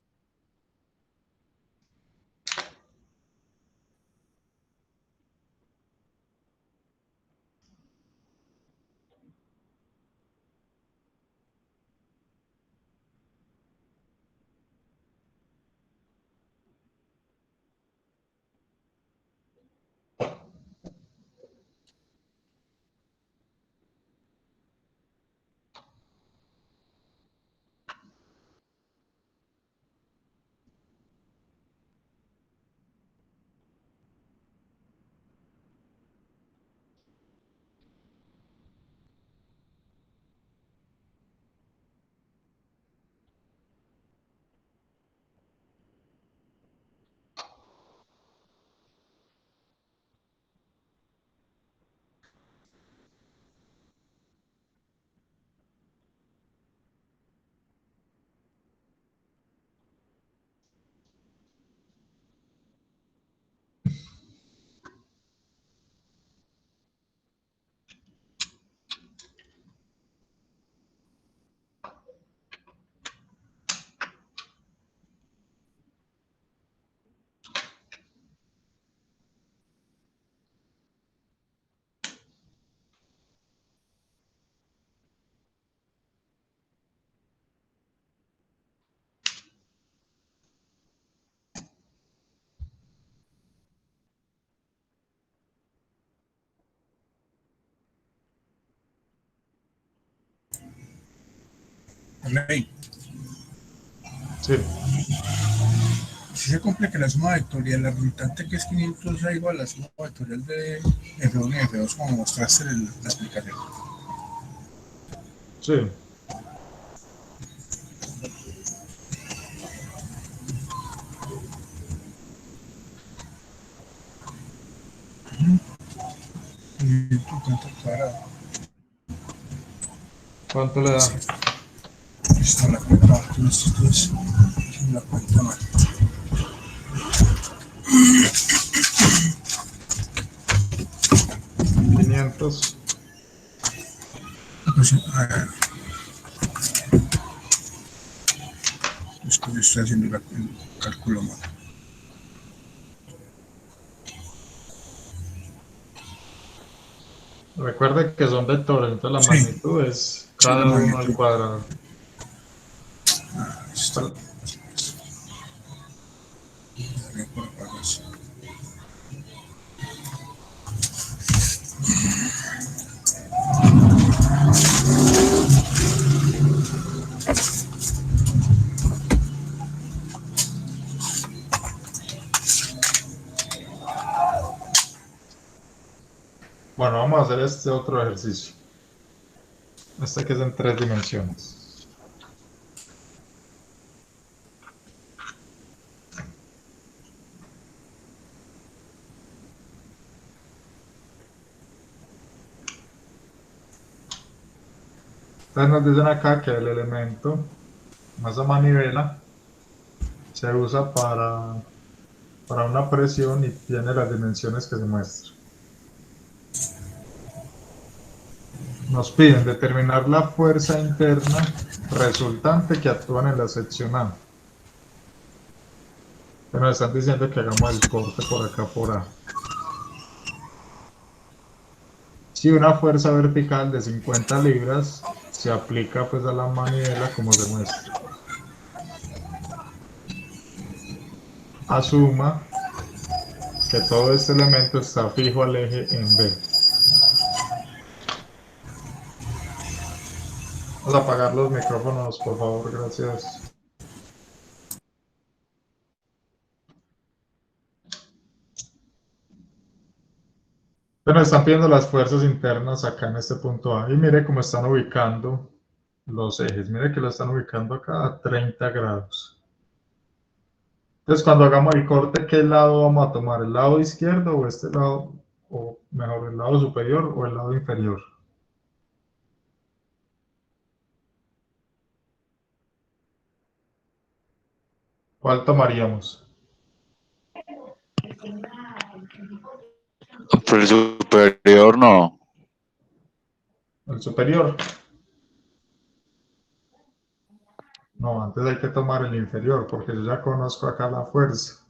Ley. Sí, Si se cumple que la suma vectorial, la resultante que es 500 sea igual a la suma vectorial de F1 y F2 como mostraste en la explicación. sí. Y tu tanto cuadrado. ¿Cuánto le da? Esto la cuenta, esto es la cuenta mal. ¿500? Pues, es que yo estoy haciendo el cálculo mal. Recuerde que son vectores, entonces la Sí. magnitud es Sí, la cada uno al magnitud. cuadrado. Esto. Daré por pagas. Bueno, vamos a hacer este otro ejercicio. Este que es en 3 dimensiones. Entonces nos dicen acá que el elemento, masa manivela, se usa para una presión y tiene las dimensiones que se muestran. Nos piden determinar la fuerza interna resultante que actúa en la sección A. Pero nos están diciendo que hagamos el corte por acá por A. Si una fuerza vertical de 50 libras se aplica pues a la manivela como se muestra. Asuma que todo este elemento está fijo al eje en B. Vamos a apagar los micrófonos, por favor, gracias. Bueno, están pidiendo las fuerzas internas acá en este punto A. Y mire cómo están ubicando los ejes. Mire que lo están ubicando acá a 30 grados. Entonces, cuando hagamos el corte, ¿qué lado vamos a tomar? ¿El lado izquierdo o este lado? O mejor, ¿el lado superior o el lado inferior? ¿Cuál tomaríamos? Pero el superior no. ¿El superior? No, antes hay que tomar el inferior, porque yo ya conozco acá la fuerza.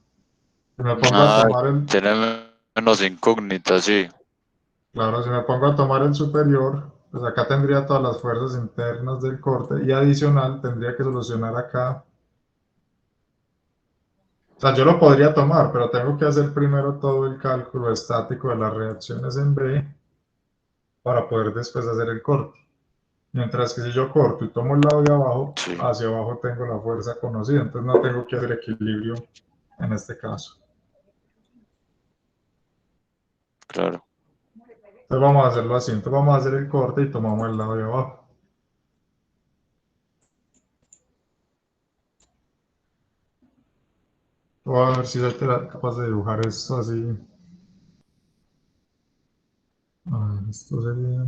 Si me pongo a Ah, tomar el... tiene menos incógnitas, sí. Claro, si me pongo a tomar el superior, pues acá tendría todas las fuerzas internas del corte y adicional tendría que solucionar acá. O sea, yo lo podría tomar, pero tengo que hacer primero todo el cálculo estático de las reacciones en B para poder después hacer el corte. Mientras que si yo corto y tomo el lado de abajo, Sí, hacia abajo tengo la fuerza conocida, entonces no tengo que hacer equilibrio en este caso. claro. Entonces vamos a hacerlo así, entonces vamos a hacer el corte y tomamos el lado de abajo. Voy a ver si soy capaz de dibujar esto así. A ver, esto sería...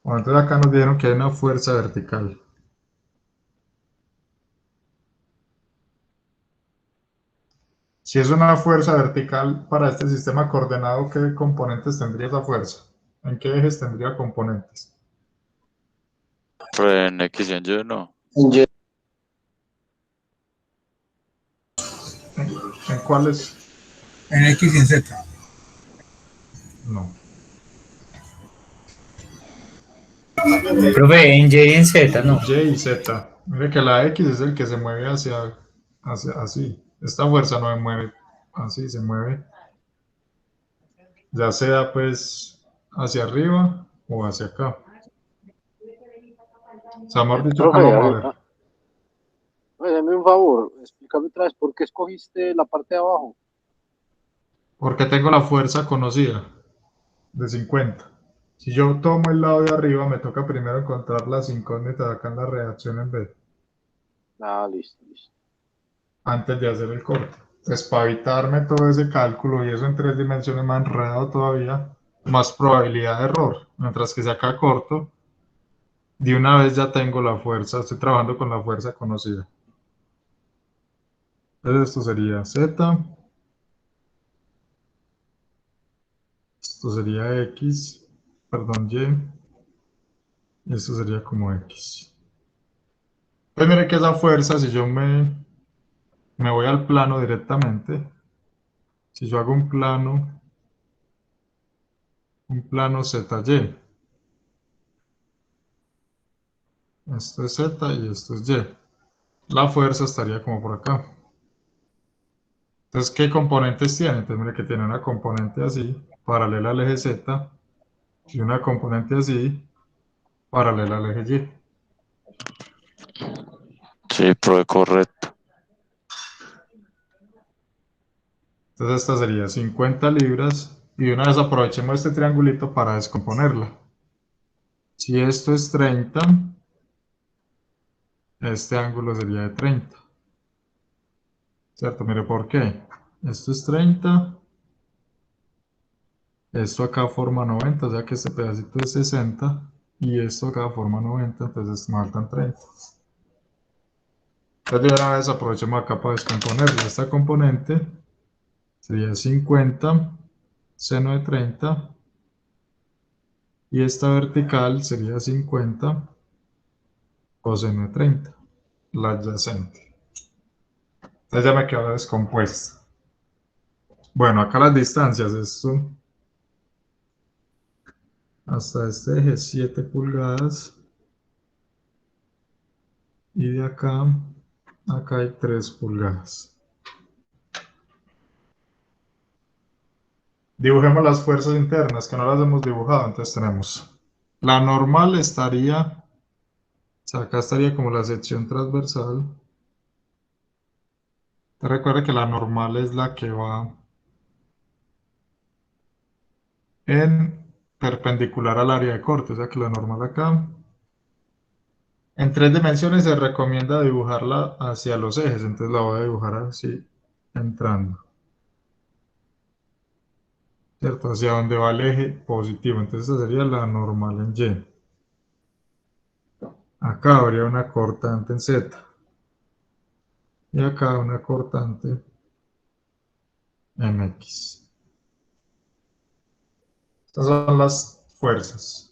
Bueno, entonces acá nos dijeron que hay una fuerza vertical. Si es una fuerza vertical para este sistema coordenado, ¿qué componentes tendría esa fuerza? ¿En qué ejes tendría componentes? Pero en X y en Y no. Y ¿En cuáles? En X y en Z. No. Profe, en Y y en Z, no. Y y Z. Mire que la X es el que se mueve hacia así. Esta fuerza no se mueve así, se mueve ya sea pues hacia arriba o hacia acá. O sea, mejor dicho, acá lo Profe, vamos a ver. hazme un favor, explícame otra vez por qué escogiste la parte de abajo. Porque tengo la fuerza conocida de 50. Si yo tomo el lado de arriba, me toca primero encontrar las incógnitas acá en la reacción en B, Ah, listo, listo. antes de hacer el corte. Entonces, para evitarme todo ese cálculo y eso en 3 dimensiones más enredado todavía, más probabilidad de error. Mientras que si acá corto, de una vez ya tengo la fuerza, estoy trabajando con la fuerza conocida. Entonces esto sería Z, esto sería X, perdón, y esto sería como X. Entonces mire que esa fuerza, si yo me voy al plano directamente, si yo hago un plano ZY, esto es Z y esto es Y, la fuerza estaría como por acá. Entonces, ¿qué componentes tiene? Entonces mire que tiene una componente así, paralela al eje Z, y una componente así, paralela al eje Y. Sí, profe, correcto. Entonces esta sería 50 libras y de una vez aprovechemos este triangulito para descomponerla. Si esto es 30, este ángulo sería de 30. ¿Cierto? Mire, ¿por qué? Esto es 30, esto acá forma 90, o sea que este pedacito es 60 y esto acá forma 90, entonces me faltan 30. Entonces de una vez aprovechemos acá para descomponerla. Esta componente sería 50 seno de 30 y esta vertical sería 50 coseno de 30, la adyacente. Entonces ya me quedó descompuesta. Bueno, acá las distancias, esto hasta este eje 7 pulgadas y de acá, acá hay 3 pulgadas. Dibujemos las fuerzas internas, que no las hemos dibujado, entonces tenemos la normal estaría, o sea, acá estaría como la sección transversal. Recuerda que la normal es la que va en perpendicular al área de corte, o sea que la normal acá. En 3 dimensiones se recomienda dibujarla hacia los ejes, entonces la voy a dibujar así, entrando, ¿cierto? Hacia donde va el eje positivo, entonces esta sería la normal en Y. Acá habría una cortante en Z. Y acá una cortante en X. Estas son las fuerzas.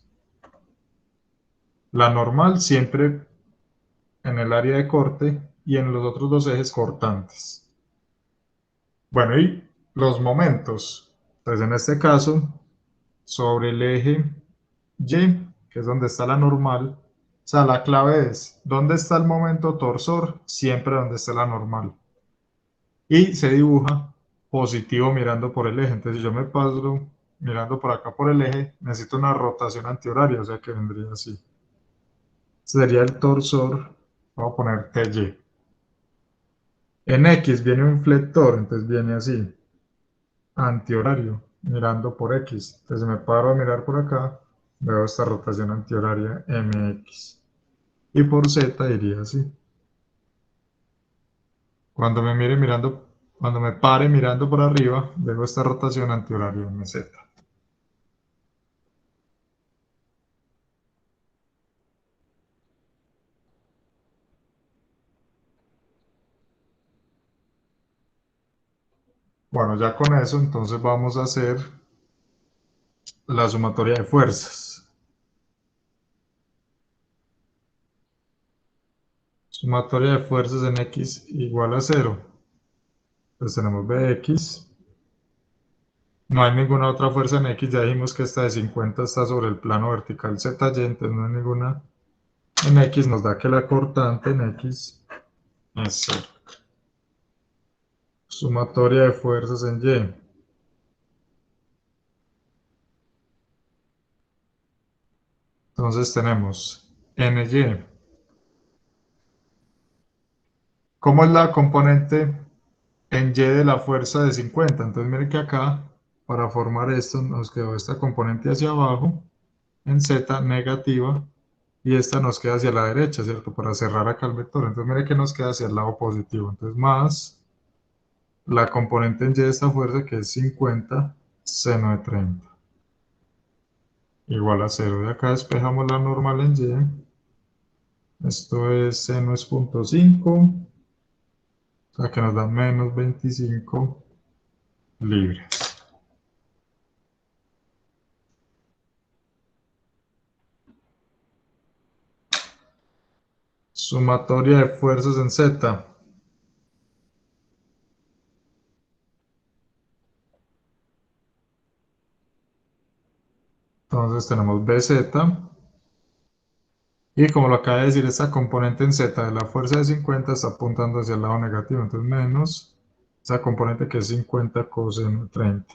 La normal siempre en el área de corte y en los otros dos ejes cortantes. Bueno, y los momentos. Entonces, en este caso, sobre el eje Y, que es donde está la normal, o sea, la clave es, ¿dónde está el momento torsor? Siempre donde está la normal. Y se dibuja positivo mirando por el eje. Entonces, si yo me paso mirando por acá por el eje, necesito una rotación antihoraria, o sea que vendría así. Sería el torsor, vamos a poner TY. En X viene un flector, entonces viene así, antihorario, mirando por X. Entonces me paro a mirar por acá, veo esta rotación antihoraria MX. Y por Z iría así. Cuando me pare mirando por arriba, veo esta rotación antihoraria MZ. Bueno, ya con eso, entonces vamos a hacer la sumatoria de fuerzas. Sumatoria de fuerzas en X igual a 0. Entonces tenemos Bx. No hay ninguna otra fuerza en X. Ya dijimos que esta de 50 está sobre el plano vertical ZY. Entonces no hay ninguna en X. Nos da que la cortante en X es 0. Sumatoria de fuerzas en Y. Entonces tenemos NY. ¿Cómo es la componente en Y de la fuerza de 50? Entonces miren que acá, para formar esto, nos quedó esta componente hacia abajo, en Z negativa, y esta nos queda hacia la derecha, ¿cierto? Para cerrar acá el vector. Entonces miren que nos queda hacia el lado positivo. Entonces más la componente en Y de esta fuerza, que es 50 seno de 30. Igual a 0. De acá despejamos la normal en Y. Esto es seno es 0.5. O sea que nos da menos 25 libras. Sumatoria de fuerzas en Z. Entonces tenemos BZ. Y como lo acaba de decir, esta componente en Z de la fuerza de 50 está apuntando hacia el lado negativo. Entonces menos esa componente que es 50 coseno de 30.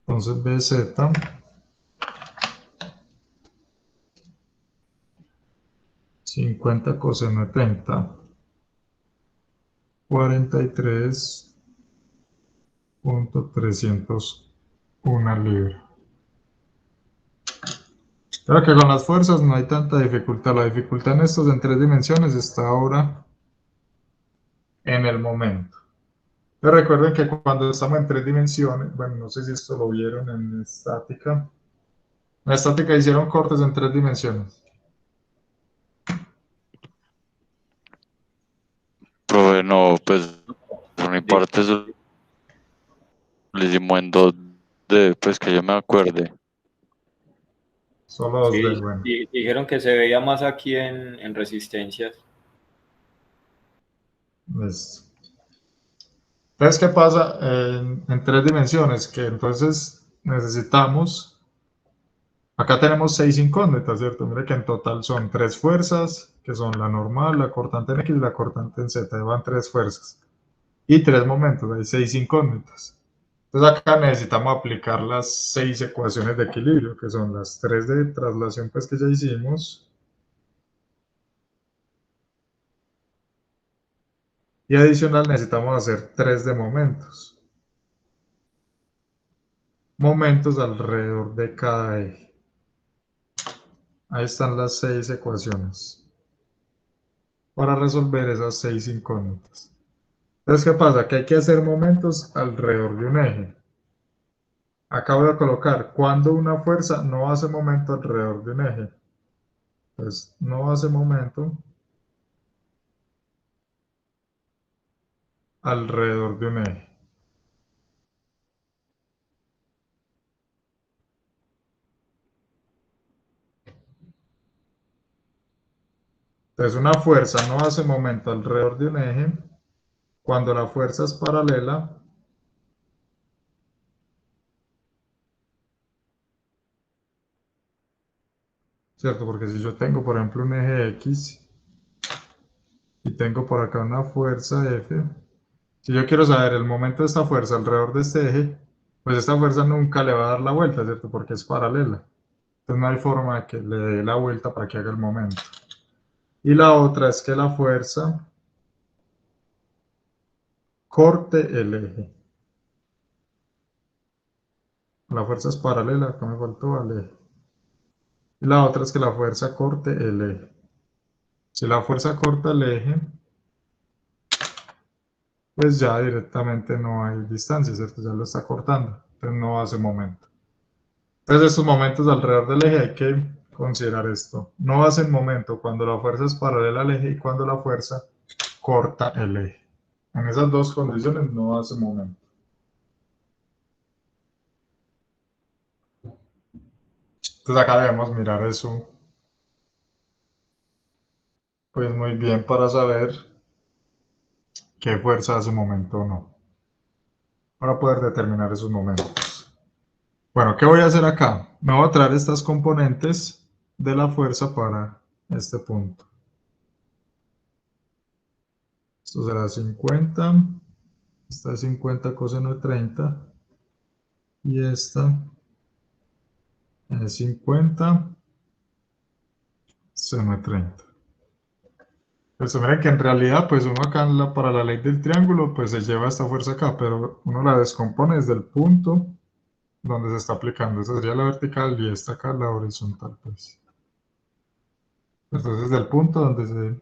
Entonces BZ 50 coseno de 30. 43.301 libras. Claro que con las fuerzas no hay tanta dificultad. La dificultad en estos en 3 dimensiones está ahora en el momento. Pero recuerden que cuando estamos en 3 dimensiones, bueno, no sé si esto lo vieron en estática. En la estática hicieron cortes en 3 dimensiones. Profe, no, pues por mi parte eso lo hicimos en 2D, pues que yo me acuerde. Solo 2D, Sí, bueno. dijeron que se veía más aquí en resistencias. Listo. Entonces, ¿qué pasa en 3 dimensiones? Que entonces necesitamos, acá tenemos 6 incógnitas, ¿cierto? Mire que en total son 3 fuerzas, que son la normal, la cortante en X y la cortante en Z. Ahí van 3 fuerzas. Y 3 momentos, hay 6 incógnitas. Entonces acá necesitamos aplicar las 6 ecuaciones de equilibrio, que son las 3 de traslación pues que ya hicimos. Y adicional necesitamos hacer 3 de momentos. Momentos alrededor de cada eje. Ahí están las 6 ecuaciones para resolver esas 6 incógnitas. Entonces, ¿qué pasa? Que hay que hacer momentos alrededor de un eje. Acá voy a colocar cuando una fuerza no hace momento alrededor de un eje. Pues no hace momento alrededor de un eje. Entonces una fuerza no hace momento alrededor de un eje cuando la fuerza es paralela ¿cierto? Porque si yo tengo, por ejemplo, un eje X y tengo por acá una fuerza F, si yo quiero saber el momento de esta fuerza alrededor de este eje, pues esta fuerza nunca le va a dar la vuelta, ¿cierto? Porque es paralela. Entonces no hay forma de que le dé la vuelta para que haga el momento. Y la otra es que la fuerza corte el eje. La fuerza es paralela, acá me faltó al eje. Y la otra es que la fuerza corte el eje. Si la fuerza corta el eje, pues ya directamente no hay distancia, ¿cierto? Ya lo está cortando, entonces no hace momento. Entonces estos momentos alrededor del eje hay que considerar esto. No hacen momento cuando la fuerza es paralela al eje y cuando la fuerza corta el eje. En esas dos condiciones no hace momento. Entonces acá debemos mirar eso pues muy bien para saber qué fuerza hace momento o no. Para poder determinar esos momentos. Bueno, ¿qué voy a hacer acá? Me voy a traer estas componentes de la fuerza para este punto. Esto será 50. Esta es 50 coseno de 30. Y esta es 50 seno de 30. Pues miren que en realidad, pues uno acá para la ley del triángulo, pues se lleva esta fuerza acá, pero uno la descompone desde el punto donde se está aplicando. Esa sería la vertical y esta acá la horizontal, pues. Entonces, del punto donde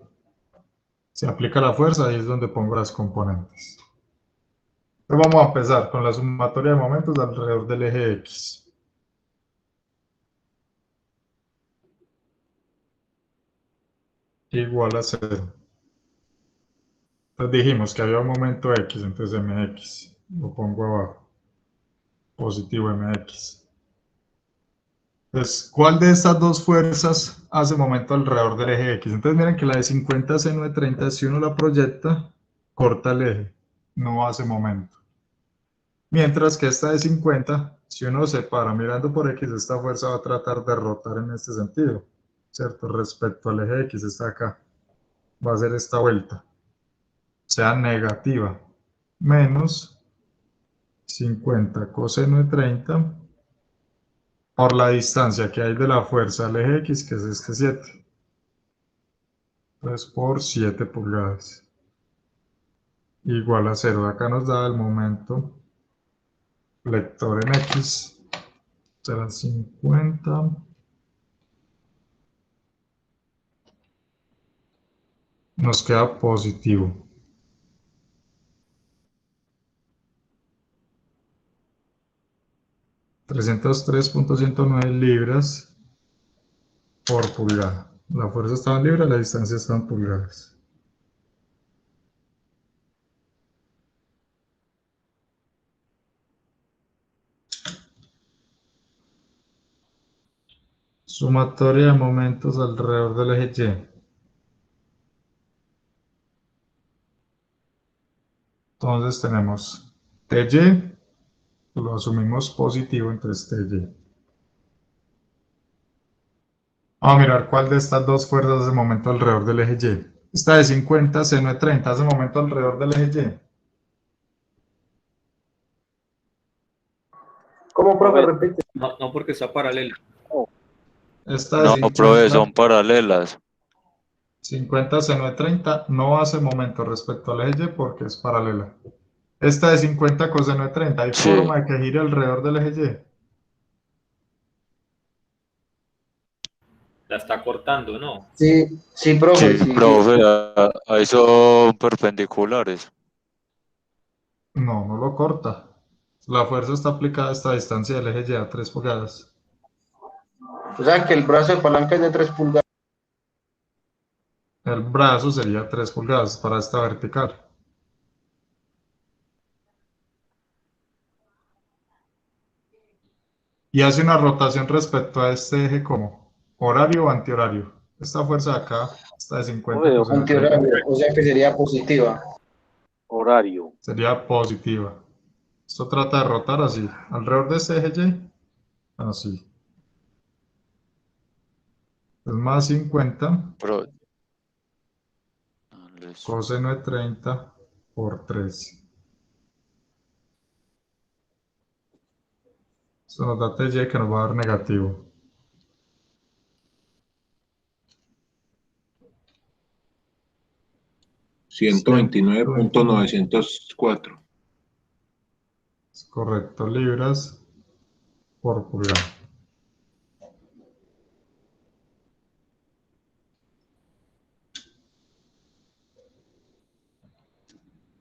se aplica la fuerza, ahí es donde pongo las componentes. Entonces vamos a empezar con la sumatoria de momentos alrededor del eje X. Igual a 0. Entonces dijimos que había un momento X, entonces MX. Lo pongo abajo. Positivo MX. Entonces, ¿cuál de estas dos fuerzas hace momento alrededor del eje X? Entonces miren que la de 50 seno de 30, si uno la proyecta, corta el eje, no hace momento. Mientras que esta de 50, si uno se para mirando por X, esta fuerza va a tratar de rotar en este sentido, ¿cierto? Respecto al eje X, está acá. Va a hacer esta vuelta, sea negativa, menos 50 coseno de 30 por la distancia que hay de la fuerza al eje X, que es este 7. Entonces por 7 pulgadas. Igual a 0. Acá nos da el momento lector en X. Será 50. Nos queda positivo. $303.109 por pulgada. La fuerza estaba en libras, la distancia estaba en pulgadas. Sumatoria de momentos alrededor del eje Y. Entonces tenemos TY, lo asumimos positivo, entonces TY. Vamos a mirar cuál de estas dos fuerzas hace momento alrededor del eje Y. Esta de 50 seno de 30 hace momento alrededor del eje Y. ¿Cómo, profe? Repite. No, porque está paralela. Esta de No, profe, 50, son paralelas. 50 seno de 30 no hace momento respecto al eje Y porque es paralela. Esta de 50 coseno de 30, ¿hay Sí, forma de que gire alrededor del eje Y? La está cortando, ¿no? Sí, sí, profe, sí, sí, sí. profe, ahí son perpendiculares. No, no lo corta. La fuerza está aplicada a esta distancia del eje Y a 3 pulgadas. O sea que el brazo de palanca es de 3 pulgadas. El brazo sería 3 pulgadas para esta vertical. Y hace una rotación respecto a este eje como horario o antihorario. Esta fuerza de acá, esta de 50 coseno de 30, Antihorario, o sea que sería positiva. Horario. sería positiva. Esto trata de rotar así, alrededor de este eje Y, así. Es más 50 Pero, coseno de 30 por 3. Esto nos da TY que nos va a dar negativo. $129.904. Es correcto, libras por pulgada.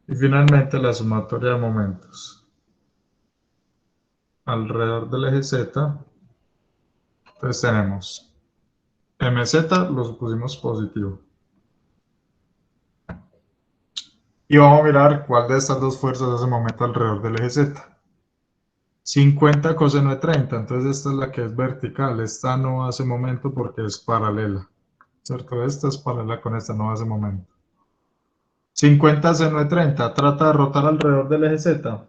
Y finalmente la sumatoria de momentos. Alrededor del eje Z, entonces tenemos MZ, lo pusimos positivo. Y vamos a mirar cuál de estas dos fuerzas hace momento alrededor del eje Z. 50 coseno de 30, entonces esta es la que es vertical, esta no hace momento porque es paralela, ¿cierto? Esta es paralela con esta, no hace momento. 50 seno de 30, trata de rotar alrededor del eje Z.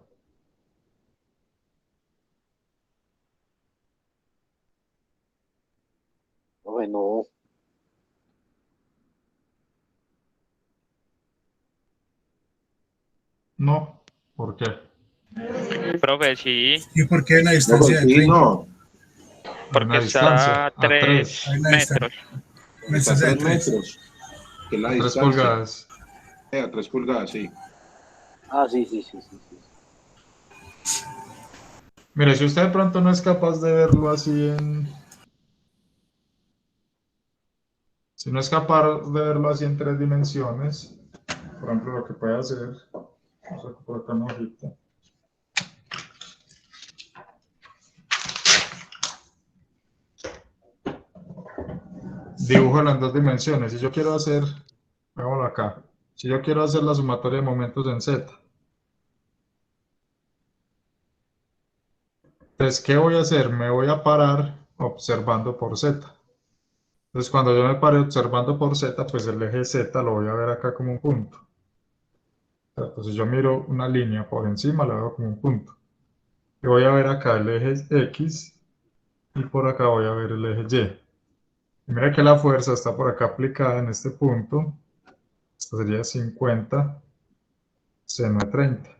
No. No, ¿por qué? Profe, sí, ¿Y por qué hay una No, distancia de sí, 30? no. porque Una está distancia, a a 3 Hay una metros. Está a distancia de 3 3. metros, que es la 3 distancia. pulgadas. A 3 pulgadas, sí. Ah, sí. Mire, si usted de pronto no es capaz de verlo así si no es capaz de verlo así en 3 dimensiones, por ejemplo, lo que puede hacer, vamos a por acá una hojita. Dibújalo en 2 dimensiones. Si yo quiero hacer, hagámoslo acá. Si yo quiero hacer la sumatoria de momentos en Z, entonces, ¿qué voy a hacer? Me voy a parar observando por Z. Entonces, cuando yo me pare observando por Z, pues el eje Z lo voy a ver acá como un punto. Entonces, yo miro una línea por encima, la veo como un punto. Y voy a ver acá el eje X y por acá voy a ver el eje Y. Y mira que la fuerza está por acá aplicada en este punto. Esto sería 50 seno de 30.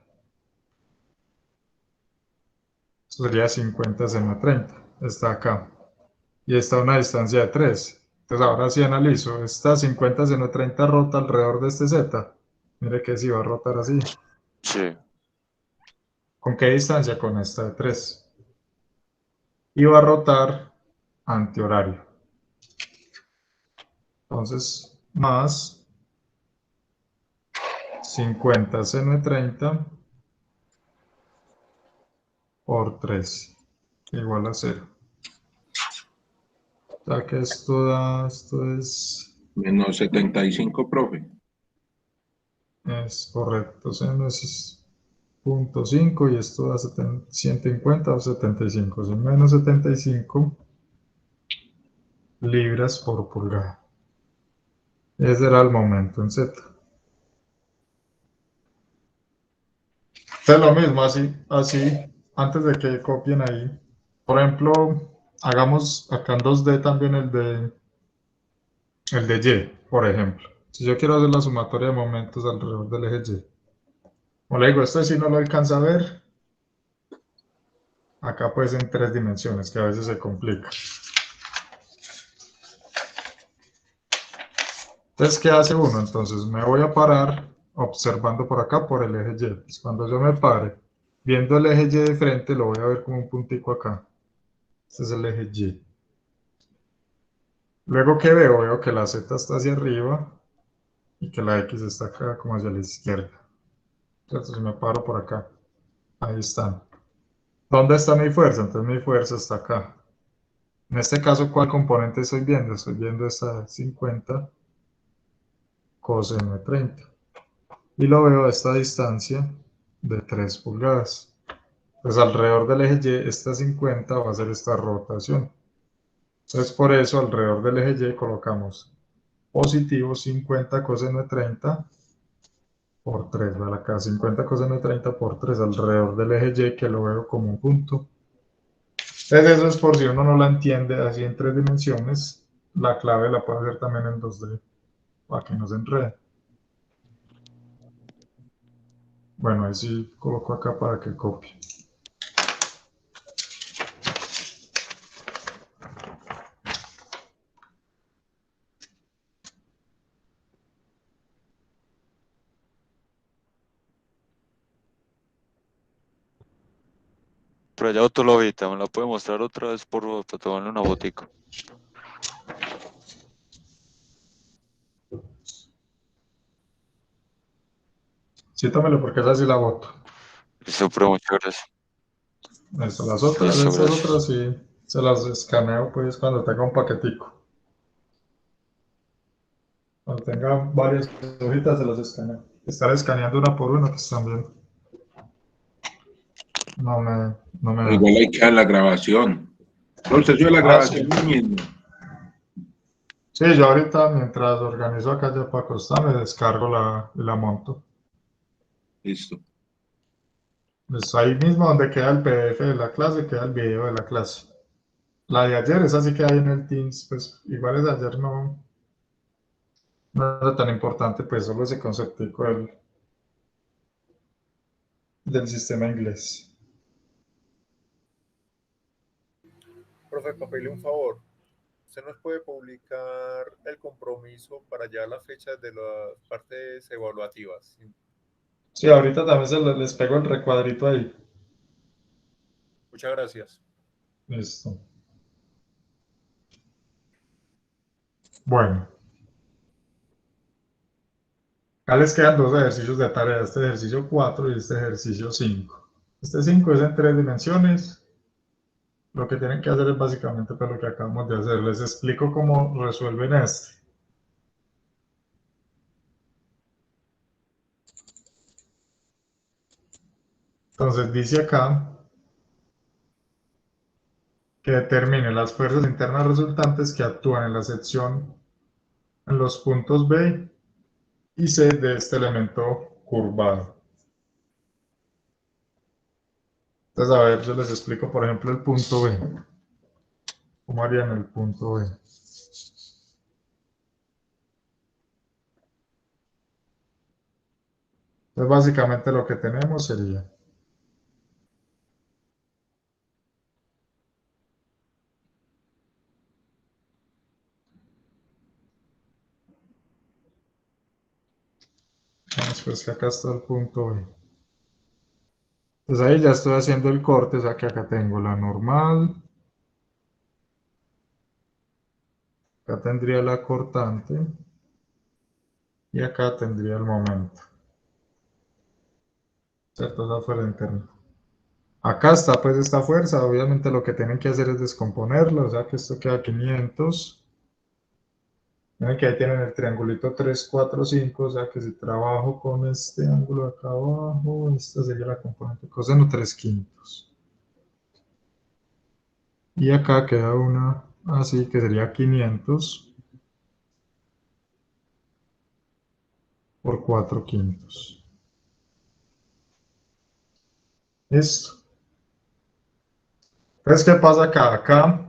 Esto sería 50 seno de 30. Está acá. Y está a una distancia de 3. Entonces ahora sí analizo. Esta 50 seno de 30 rota alrededor de este Z. Mire que si va a rotar así. Sí. ¿Con qué distancia? Con esta de 3. Y va a rotar antihorario. Entonces, más 50 seno de 30 por 3 igual a 0. O sea que esto es Menos 75, profe. correcto. Seno es 0.5 y esto da 150 o 75. Son menos 75 libras por pulgada. Ese era el momento en Z. Es lo mismo, así, antes de que copien ahí. Por ejemplo, hagamos acá en 2D también el de Y, por ejemplo. Si yo quiero hacer la sumatoria de momentos alrededor del eje Y. Como le digo, esto sí no lo alcanza a ver. Acá pues en 3 dimensiones, que a veces se complica. Entonces, ¿qué hace uno? Entonces me voy a parar observando por acá por el eje Y. Pues cuando yo me pare, viendo el eje Y de frente, lo voy a ver como un puntico acá. Este es el eje Y. Luego, ¿qué veo? Veo que la Z está hacia arriba y que la X está acá como hacia la izquierda. Entonces me paro por acá. Ahí están. ¿Dónde está mi fuerza? Entonces mi fuerza está acá. En este caso, ¿cuál componente estoy viendo? Estoy viendo esta 50 coseno de 30. Y lo veo a esta distancia de 3 pulgadas. Pues alrededor del eje Y, esta 50 va a ser esta rotación. Entonces, por eso, alrededor del eje Y colocamos positivo 50 coseno de 30 por 3, ¿vale? Acá 50 coseno de 30 por 3 alrededor del eje Y, que lo veo como un punto. Entonces, eso es por si uno no la entiende así en 3 dimensiones, la clave la puede hacer también en 2D, para que no se enrede. Bueno, ahí sí coloco acá para que copie. Pero ya tú lo viste, me la puede mostrar otra vez por favor, para tomarle una botica. Sí, tómelo porque esa sí la boto. Listo, pero muchas gracias. Las otras, Listo, estas gracias. otras sí se las escaneo pues cuando tenga un paquetico. Cuando tenga varias hojitas se las escaneo. Estar escaneando una por una pues también no me da. Igual hay que dar la grabación. Entonces yo la grabación Sí. mismo. Sí, yo ahorita mientras organizo acá ya para acostarme, descargo y la monto. Listo. Pues ahí mismo donde queda el PDF de la clase, queda el video de la clase. La de ayer, esa sí queda ahí en el Teams, pues igual es de ayer no era tan importante, pues solo ese conceptico del sistema inglés. Profe, para pedirle un favor. ¿Usted nos puede publicar el compromiso para ya las fechas de las partes evaluativas? Sí, ahorita también les pego el recuadrito ahí. Muchas gracias. Listo. Bueno. Acá les quedan dos ejercicios de tarea, este ejercicio 4 y este ejercicio 5. Este 5 es en 3 dimensiones. Lo que tienen que hacer es básicamente pues, lo que acabamos de hacer. Les explico cómo resuelven este. Entonces dice acá que determine las fuerzas internas resultantes que actúan en la sección en los puntos B y C de este elemento curvado. Entonces, a ver, yo les explico, por ejemplo, el punto B. ¿Cómo harían el punto B? Entonces, básicamente lo que tenemos sería pues que acá está el punto B. Entonces ahí ya estoy haciendo el corte, o sea que acá tengo la normal, acá tendría la cortante y acá tendría el momento. ¿Cierto? Esa fuerza interna. Acá está pues esta fuerza, obviamente lo que tienen que hacer es descomponerla, o sea que esto queda 500. Miren que ahí tienen el triangulito 3, 4, 5, o sea que si trabajo con este ángulo de acá abajo, esta sería la componente coseno 3/5. Y acá queda una así que sería 500 por 4/5. Listo. Entonces, ¿qué pasa acá? Acá,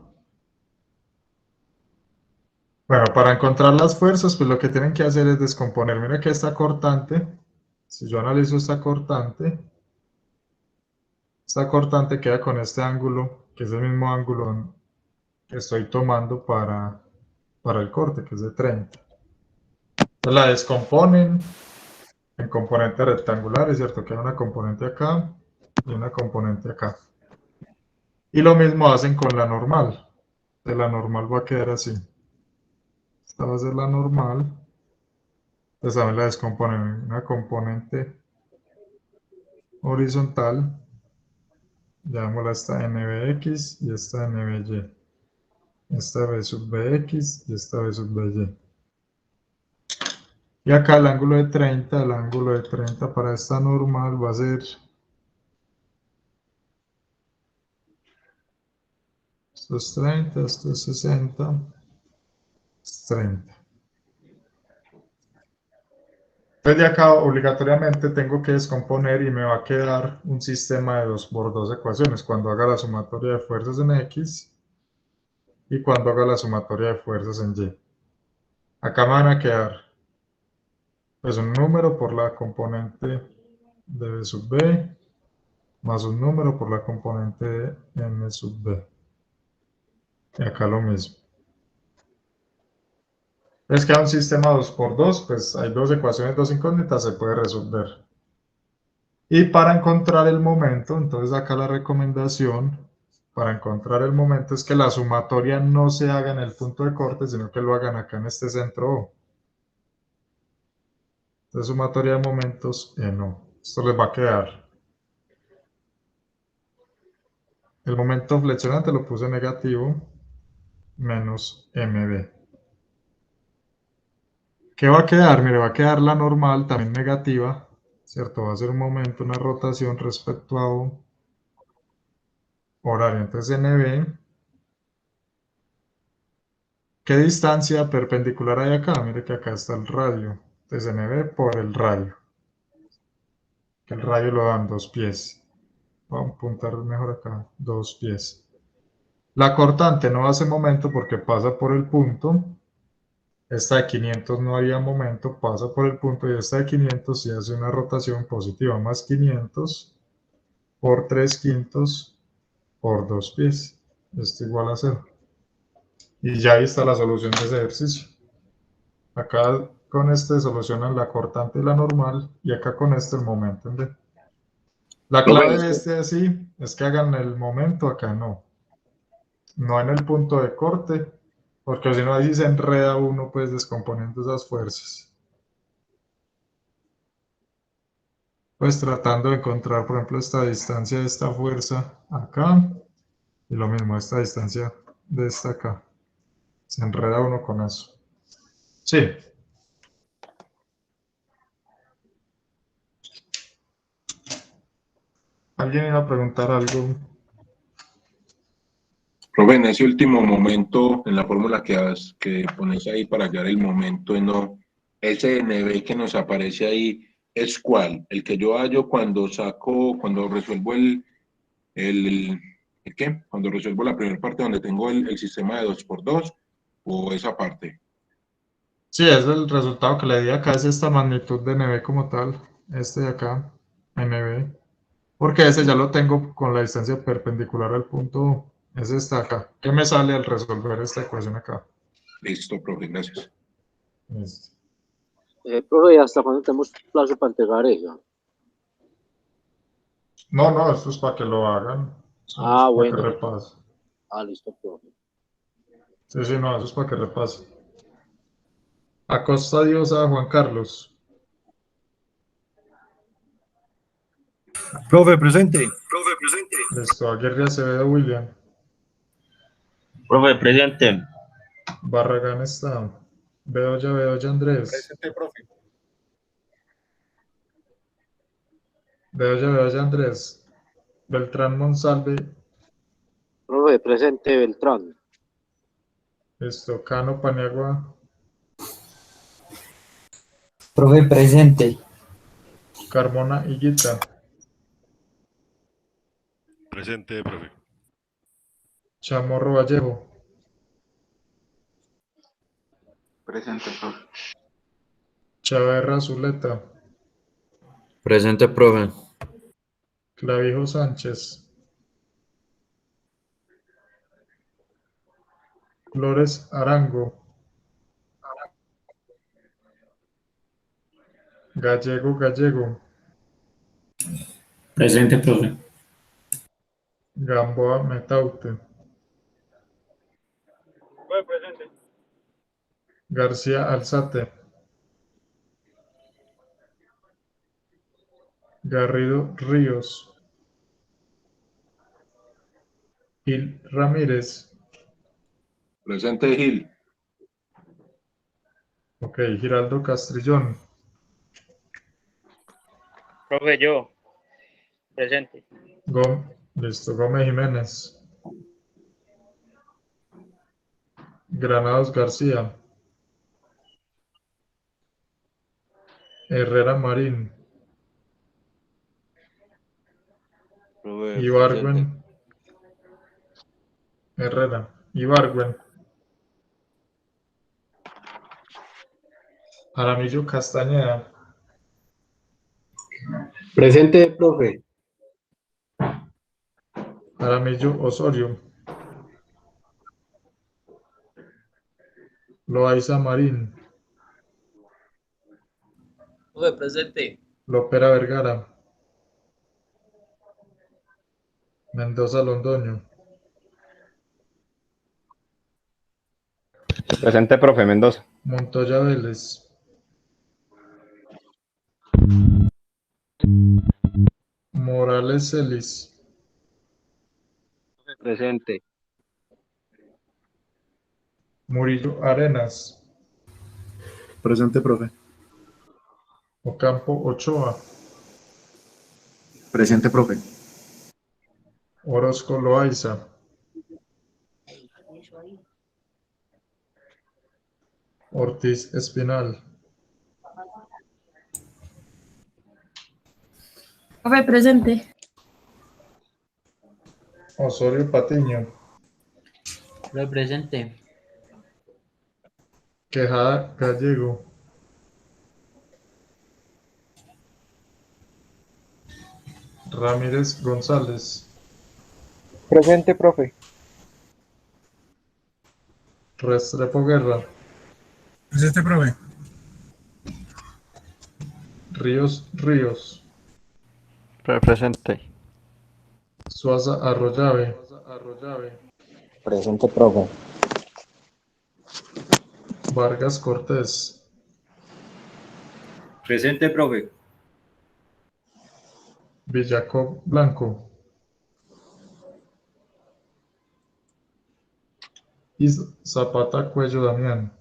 bueno, para encontrar las fuerzas, pues lo que tienen que hacer es descomponer. Mira que esta cortante, si yo analizo esta cortante queda con este ángulo, que es el mismo ángulo que estoy tomando para el corte, que es de 30. Entonces la descomponen en componentes rectangulares, ¿cierto? Queda una componente acá y una componente acá. Y lo mismo hacen con la normal. De la normal va a quedar así. Esta va a ser la normal. Entonces también la descomponen en una componente horizontal. Llamémosla esta NBX y esta NBY. Esta B sub BX y esta B sub BY. Y acá el ángulo de 30 para esta normal va a ser esto es 30, esto es 60, es 30. Entonces de acá obligatoriamente tengo que descomponer y me va a quedar un sistema de 2 por 2 ecuaciones cuando haga la sumatoria de fuerzas en X y cuando haga la sumatoria de fuerzas en Y. Acá me van a quedar pues un número por la componente de B sub B más un número por la componente de M sub B. Y acá lo mismo. Es que a un sistema 2 por 2 pues hay dos ecuaciones, dos incógnitas, se puede resolver. Y para encontrar el momento, entonces acá la recomendación para encontrar el momento es que la sumatoria no se haga en el punto de corte, sino que lo hagan acá en este centro O. Entonces sumatoria de momentos en O. Esto les va a quedar. El momento flexionante lo puse negativo menos MB. ¿Qué va a quedar? Mire, va a quedar la normal también negativa, ¿cierto? Va a ser un momento, una rotación respecto a O horario. Entonces NB, ¿qué distancia perpendicular hay acá? Mire que acá está el radio. Entonces NB por el radio. Que el radio lo dan 2 pies. Vamos a apuntar mejor acá, 2 pies. La cortante no hace momento porque pasa por el punto. Esta de 500 no haría momento, pasa por el punto, y esta de 500 sí hace una rotación positiva, más 500 por 3 quintos por 2 pies. Esto igual a 0. Y ya ahí está la solución de ese ejercicio. Acá con este solucionan la cortante y la normal, y acá con este el momento en D. La clave de este así es que hagan el momento, acá no. No en el punto de corte, porque si no ahí se enreda uno pues descomponiendo esas fuerzas. Pues tratando de encontrar, por ejemplo, esta distancia de esta fuerza acá, y lo mismo esta distancia de esta acá. Se enreda uno con eso. Sí. ¿Alguien iba a preguntar algo? Profe, en ese último momento, en la fórmula que pones ahí para hallar el momento, no, ese NB que nos aparece ahí, ¿es cuál? ¿El que yo hallo cuando resuelvo el qué? Cuando resuelvo la primera parte donde tengo el sistema de 2×2, o esa parte? Sí, es el resultado que le di acá, es esta magnitud de NB como tal, este de acá, NB. Porque ese ya lo tengo con la distancia perpendicular al punto, es esta acá. ¿Qué me sale al resolver esta ecuación acá? Listo, profe, gracias. Listo. Profe, ¿hasta cuándo tenemos plazo para entregar ella? No, esto es para que lo hagan. Eso es para Bueno. que repase. Listo, profe. Sí, no, eso es para que repase. Acosta Dios a Juan Carlos. Profe, presente. Listo, Aguirre Acevedo William. Profe, presente. Barragán está. Bedoya Andrés. Presente, profe. Bedoya Andrés. Beltrán Monsalve. Profe, presente Beltrán. Listo, Cano Paniagua. Profe, presente. Carmona Higuita. Presente, profe. Chamorro Vallejo. Presente, profe. Chaverra Zuleta. Presente, profe. Clavijo Sánchez. Flores Arango. Gallego. Presente, profe. Gamboa Metaute. Presente. García Alzate. Garrido Ríos. Gil Ramírez. Presente, Gil. Ok, Giraldo Castrillón. Profe, yo. Presente. Listo, Gómez Jiménez. Granados García. Herrera Marín. Profe, Ibargüen. Herrera. Ibargüen. Aramillo Castañeda. Presente, profe. Aramillo Osorio. Loaiza Marín. Profe, presente. Lopera Vergara. Mendoza Londoño. Presente, profe Mendoza. Montoya Vélez. Morales Celis. Presente. Murillo Arenas. Presente, profe. Ocampo Ochoa. Presente, profe. Orozco Loaiza, Ortiz Espinal, Profe, presente. Osorio Patiño, Profe, presente. Quejada Gallego, Ramírez González, Presente, profe. Restrepo Guerra, Presente, profe. Ríos Ríos, Presente. Suaza Arroyave, Presente, profe. Vargas Cortés, Presente, profe. Villacob Blanco, Zapata Cuello Damián,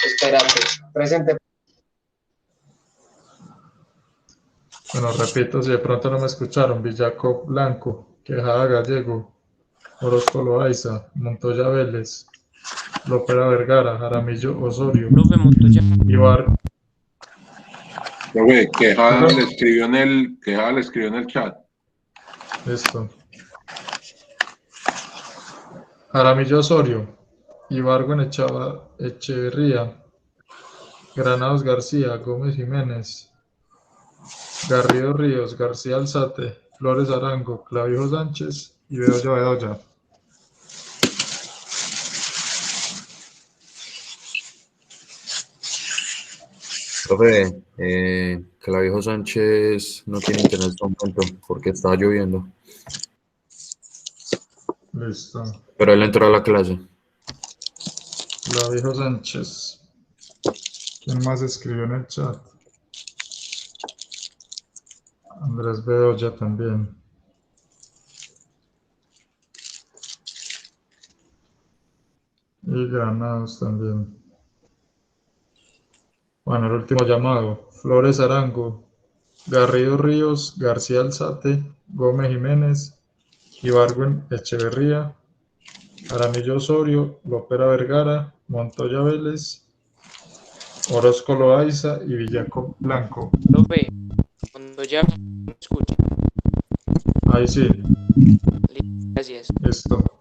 Espérate. Presente. bueno, repito, si de pronto no me escucharon, Villacob Blanco, Quejada Gallego, Orozco Loaiza, Montoya Vélez, Lopera Vergara, Jaramillo Osorio, Profe Montoya. Profe, Quejada le escribió en el chat. Listo. Jaramillo Osorio, Ibargüen Echeverría, Granados García, Gómez Jiménez, Garrido Ríos, García Alzate, Flores Arango, Clavijo Sánchez y Bedoya Bedoya. Profe, Clavijo Sánchez no tiene internet en este momento porque está lloviendo. Listo. Pero él entró a la clase. Clavijo Sánchez. ¿Quién más escribió en el chat? Andrés Bedoya también. Y Granados también. Bueno, el último llamado. Flores Arango, Garrido Ríos, García Alzate, Gómez Jiménez, Ibargüen Echeverría, Jaramillo Osorio, Lopera Vergara, Montoya Vélez, Orozco Loaiza y Villacob Blanco. Profe, cuando ya me escucha. Ahí sí. Gracias. Listo.